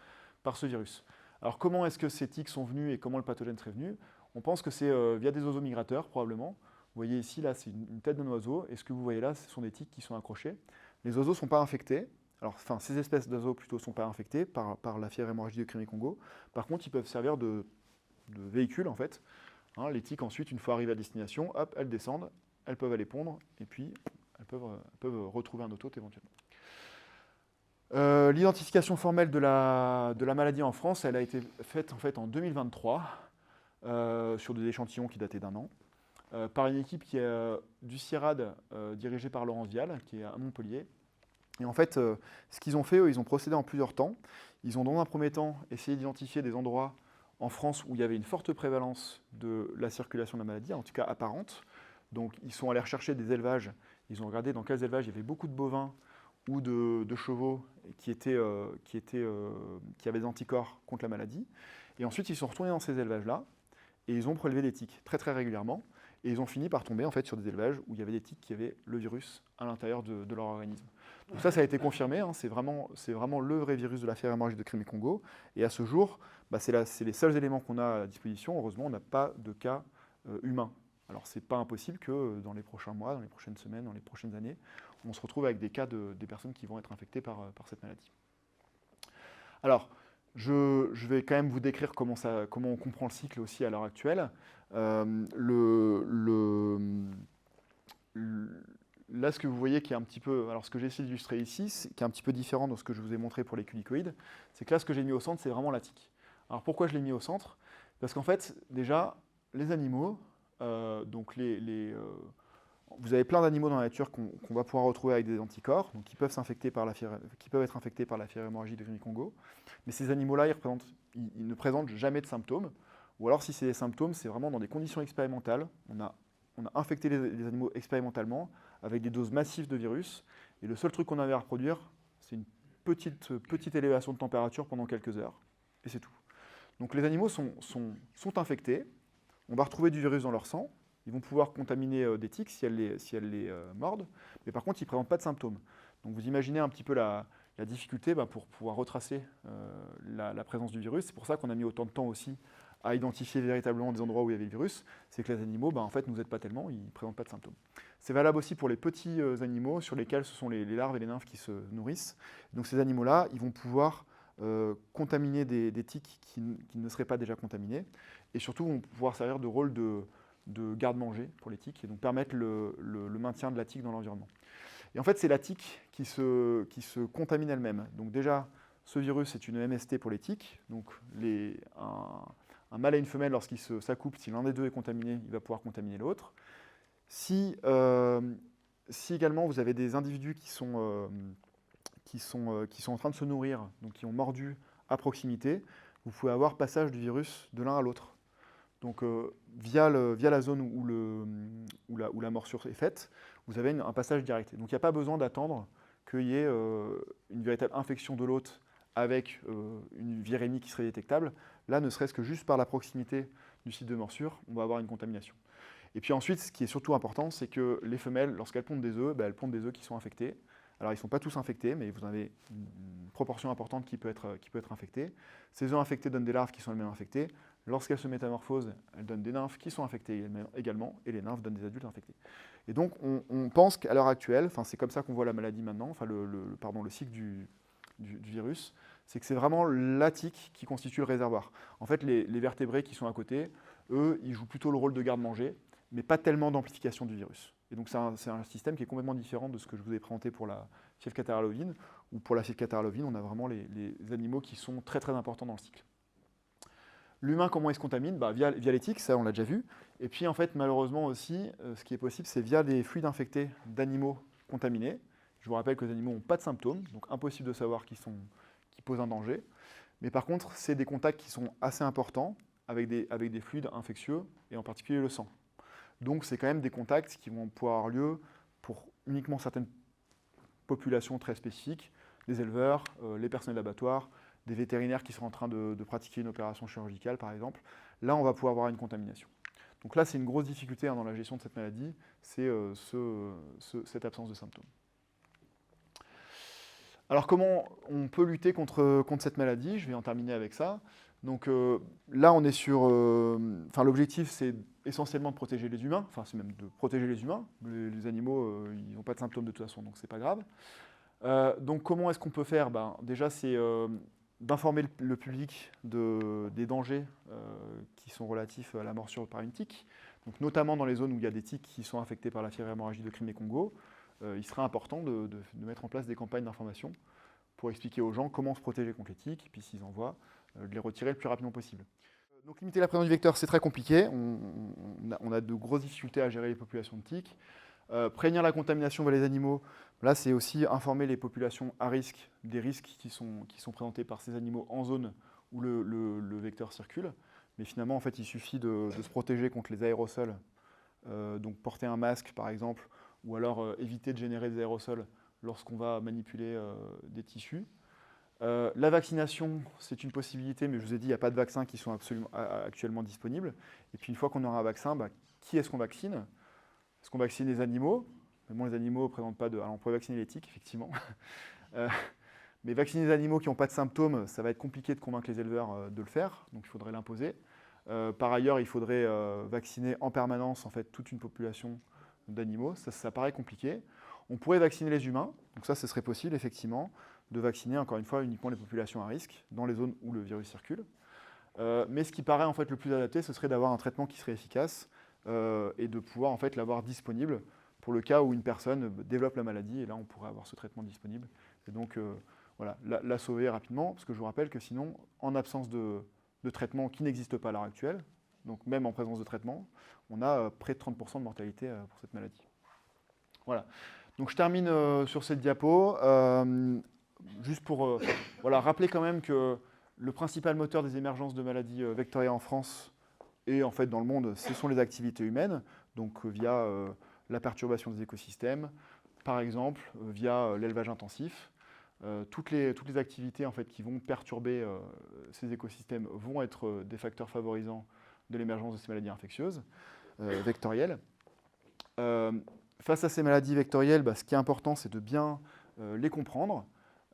ce virus. Alors comment est-ce que ces tiques sont venues et comment le pathogène serait venu? On pense que c'est via des oiseaux migrateurs, probablement. Vous voyez ici, là, c'est une tête d'un oiseau, et ce que vous voyez là, ce sont des tiques qui sont accrochées. Les oiseaux ne sont pas infectés. Alors, ces espèces d'oiseaux plutôt ne sont pas infectées par la fièvre hémorragique de Crimée-Congo. Par contre, ils peuvent servir de véhicule, en fait. Hein, les tiques, ensuite, une fois arrivées à destination, hop, elles descendent, elles peuvent aller pondre, et puis elles peuvent retrouver un autre hôte éventuellement. L'identification formelle de la maladie en France, elle a été faite en fait en 2023 sur des échantillons qui dataient d'1 an, par une équipe qui est du CIRAD dirigée par Laurence Vial, qui est à Montpellier. Et en fait, ce qu'ils ont fait, ils ont procédé en plusieurs temps. Ils ont dans un premier temps essayé d'identifier des endroits en France où il y avait une forte prévalence de la circulation de la maladie, en tout cas apparente. Donc ils sont allés rechercher des élevages, ils ont regardé dans quels élevages il y avait beaucoup de bovins ou de chevaux qui avaient des anticorps contre la maladie. Et ensuite, ils sont retournés dans ces élevages-là et ils ont prélevé des tiques très très régulièrement, et ils ont fini par tomber en fait sur des élevages où il y avait des tiques qui avaient le virus à l'intérieur de leur organisme. Donc ça a été confirmé, hein, c'est vraiment le vrai virus de la fièvre hémorragique de Crimée-Congo, et à ce jour, c'est les seuls éléments qu'on a à disposition. Heureusement, on n'a pas de cas humains. Alors c'est pas impossible que dans les prochains mois, dans les prochaines semaines, dans les prochaines années, on se retrouve avec des cas des personnes qui vont être infectées par cette maladie. Alors, je vais quand même vous décrire comment on comprend le cycle aussi à l'heure actuelle. Là, ce que vous voyez qui est un petit peu, alors ce que j'ai essayé d'illustrer ici, qui est un petit peu différent de ce que je vous ai montré pour les culicoïdes, c'est que là, ce que j'ai mis au centre, c'est vraiment la tique. Alors pourquoi je l'ai mis au centre? Parce qu'en fait, déjà, les animaux, vous avez plein d'animaux dans la nature qu'on va pouvoir retrouver avec des anticorps, donc qui peuvent être infectés par la fièvre hémorragique de Crimée-Congo. Mais ces animaux-là, ils ne présentent jamais de symptômes. Ou alors, si c'est des symptômes, c'est vraiment dans des conditions expérimentales. On a infecté les animaux expérimentalement avec des doses massives de virus. Et le seul truc qu'on avait à reproduire, c'est une petite élévation de température pendant quelques heures. Et c'est tout. Donc les animaux sont infectés. On va retrouver du virus dans leur sang. Ils vont pouvoir contaminer des tiques si elles les mordent, mais par contre, ils ne présentent pas de symptômes. Donc vous imaginez un petit peu la difficulté pour pouvoir retracer la présence du virus. C'est pour ça qu'on a mis autant de temps aussi à identifier véritablement des endroits où il y avait le virus. C'est que les animaux, en fait, ne nous aident pas tellement, ils ne présentent pas de symptômes. C'est valable aussi pour les petits animaux sur lesquels ce sont les larves et les nymphes qui se nourrissent. Donc ces animaux-là, ils vont pouvoir contaminer des tiques qui ne seraient pas déjà contaminées, et surtout vont pouvoir servir de rôle de garde-manger pour les tiques, et donc permettre le maintien de la tique dans l'environnement. Et en fait, c'est la tique qui se contamine elle-même. Donc déjà, ce virus, c'est une MST pour les tiques. Donc un mâle et une femelle, lorsqu'ils s'accouplent, si l'un des deux est contaminé, il va pouvoir contaminer l'autre. Si également vous avez des individus qui sont en train de se nourrir, donc qui ont mordu à proximité, vous pouvez avoir passage du virus de l'un à l'autre. Donc via la zone où la morsure est faite, vous avez un passage direct. Donc il n'y a pas besoin d'attendre qu'il y ait une véritable infection de l'hôte avec une virémie qui serait détectable. Là, ne serait-ce que juste par la proximité du site de morsure, on va avoir une contamination. Et puis ensuite, ce qui est surtout important, c'est que les femelles, lorsqu'elles pondent des œufs, elles pondent des œufs qui sont infectés. Alors, ils ne sont pas tous infectés, mais vous avez une proportion importante qui peut être infectée. Ces œufs infectés donnent des larves qui sont elles-mêmes infectées. Lorsqu'elles se métamorphosent, elles donnent des nymphes qui sont infectées également, et les nymphes donnent des adultes infectés. Et donc, on pense qu'à l'heure actuelle, c'est comme ça qu'on voit la maladie maintenant, le cycle du virus, c'est que c'est vraiment la tique qui constitue le réservoir. En fait, les vertébrés qui sont à côté, eux, ils jouent plutôt le rôle de garde-manger, mais pas tellement d'amplification du virus. Et donc c'est un système qui est complètement différent de ce que je vous ai présenté pour la fièvre catarrhale-ovine, où pour la fièvre catarrhale-ovine, on a vraiment les animaux qui sont très très importants dans le cycle. L'humain, comment il se contamine? Via les tiques, ça on l'a déjà vu. Et puis en fait, malheureusement aussi, ce qui est possible, c'est via des fluides infectés d'animaux contaminés. Je vous rappelle que les animaux n'ont pas de symptômes, donc impossible de savoir qu'ils posent un danger. Mais par contre, c'est des contacts qui sont assez importants avec des fluides infectieux, et en particulier le sang. Donc c'est quand même des contacts qui vont pouvoir avoir lieu pour uniquement certaines populations très spécifiques, des éleveurs, les personnels d'abattoir, des vétérinaires qui sont en train de pratiquer une opération chirurgicale par exemple. Là, on va pouvoir avoir une contamination. Donc là, c'est une grosse difficulté dans la gestion de cette maladie, c'est cette absence de symptômes. Alors comment on peut lutter contre cette maladie? Je vais en terminer avec ça. Donc là, on est sur... l'objectif, c'est essentiellement de protéger les humains. C'est même de protéger les humains. Les animaux, ils n'ont pas de symptômes de toute façon, donc c'est pas grave. Donc comment est-ce qu'on peut faire? Déjà, c'est d'informer le public des dangers qui sont relatifs à la morsure par une tique. Donc notamment dans les zones où il y a des tiques qui sont infectées par la fièvre hémorragique de Crimée-Congo, il serait important de mettre en place des campagnes d'information pour expliquer aux gens comment se protéger contre les tiques, et puis s'ils en voient, de les retirer le plus rapidement possible. Donc limiter la présence du vecteur, c'est très compliqué. On a de grosses difficultés à gérer les populations de tiques. Prévenir la contamination vers les animaux, là c'est aussi informer les populations à risque des risques qui sont présentés par ces animaux en zone où le vecteur circule. Mais finalement, en fait, il suffit de se protéger contre les aérosols, donc porter un masque par exemple, ou alors éviter de générer des aérosols lorsqu'on va manipuler des tissus. La vaccination, c'est une possibilité, mais je vous ai dit, il n'y a pas de vaccins qui sont actuellement disponibles. Et puis une fois qu'on aura un vaccin, qui est-ce qu'on vaccine? Est-ce qu'on vaccine les animaux? Mais bon, les animaux ne présentent pas de... Alors on pourrait vacciner les tiques, effectivement. Mais vacciner les animaux qui n'ont pas de symptômes, ça va être compliqué de convaincre les éleveurs de le faire, donc il faudrait l'imposer. Par ailleurs, il faudrait vacciner en permanence en fait, toute une population d'animaux. Ça paraît compliqué. On pourrait vacciner les humains, donc ça, ce serait possible, effectivement, de vacciner, encore une fois, uniquement les populations à risque, dans les zones où le virus circule. Mais ce qui paraît en fait, le plus adapté, ce serait d'avoir un traitement qui serait efficace et de pouvoir en fait, l'avoir disponible pour le cas où une personne développe la maladie, et là, on pourrait avoir ce traitement disponible. Et donc, voilà, la sauver rapidement, parce que je vous rappelle que sinon, en absence de traitement qui n'existe pas à l'heure actuelle, donc même en présence de traitement, on a près de 30% de mortalité pour cette maladie. Voilà. Donc je termine sur cette diapo, juste pour voilà, rappeler quand même que le principal moteur des émergences de maladies vectorielles en France et en fait dans le monde, ce sont les activités humaines, donc via la perturbation des écosystèmes, par exemple via l'élevage intensif. Toutes les activités en fait, qui vont perturber ces écosystèmes vont être des facteurs favorisants de l'émergence de ces maladies infectieuses vectorielles. Face à ces maladies vectorielles, ce qui est important, c'est de bien les comprendre,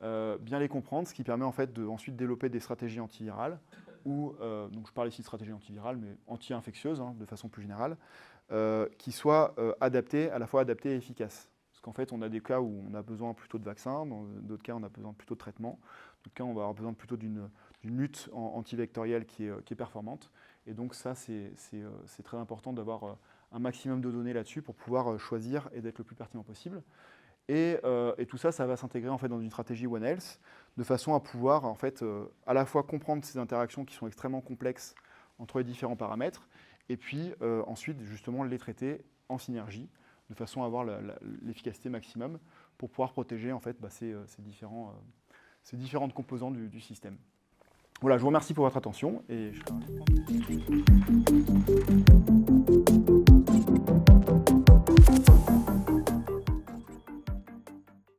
ce qui permet en fait de ensuite développer des stratégies antivirales, ou donc je parle ici de stratégies antivirales, mais anti-infectieuses de façon plus générale, qui soient adaptées, à la fois adaptées et efficaces. Parce qu'en fait, on a des cas où on a besoin plutôt de vaccins, dans d'autres cas, on a besoin plutôt de traitements, dans d'autres cas, on va avoir besoin plutôt d'une lutte antivectorielle qui est performante. Et donc ça, c'est très important d'avoir un maximum de données là-dessus pour pouvoir choisir et d'être le plus pertinent possible. Et tout ça, ça va s'intégrer en fait dans une stratégie One Health, de façon à pouvoir en fait à la fois comprendre ces interactions qui sont extrêmement complexes entre les différents paramètres, et puis ensuite justement les traiter en synergie, de façon à avoir l'efficacité maximum pour pouvoir protéger en fait ces différentes composantes du système. Voilà, je vous remercie pour votre attention et je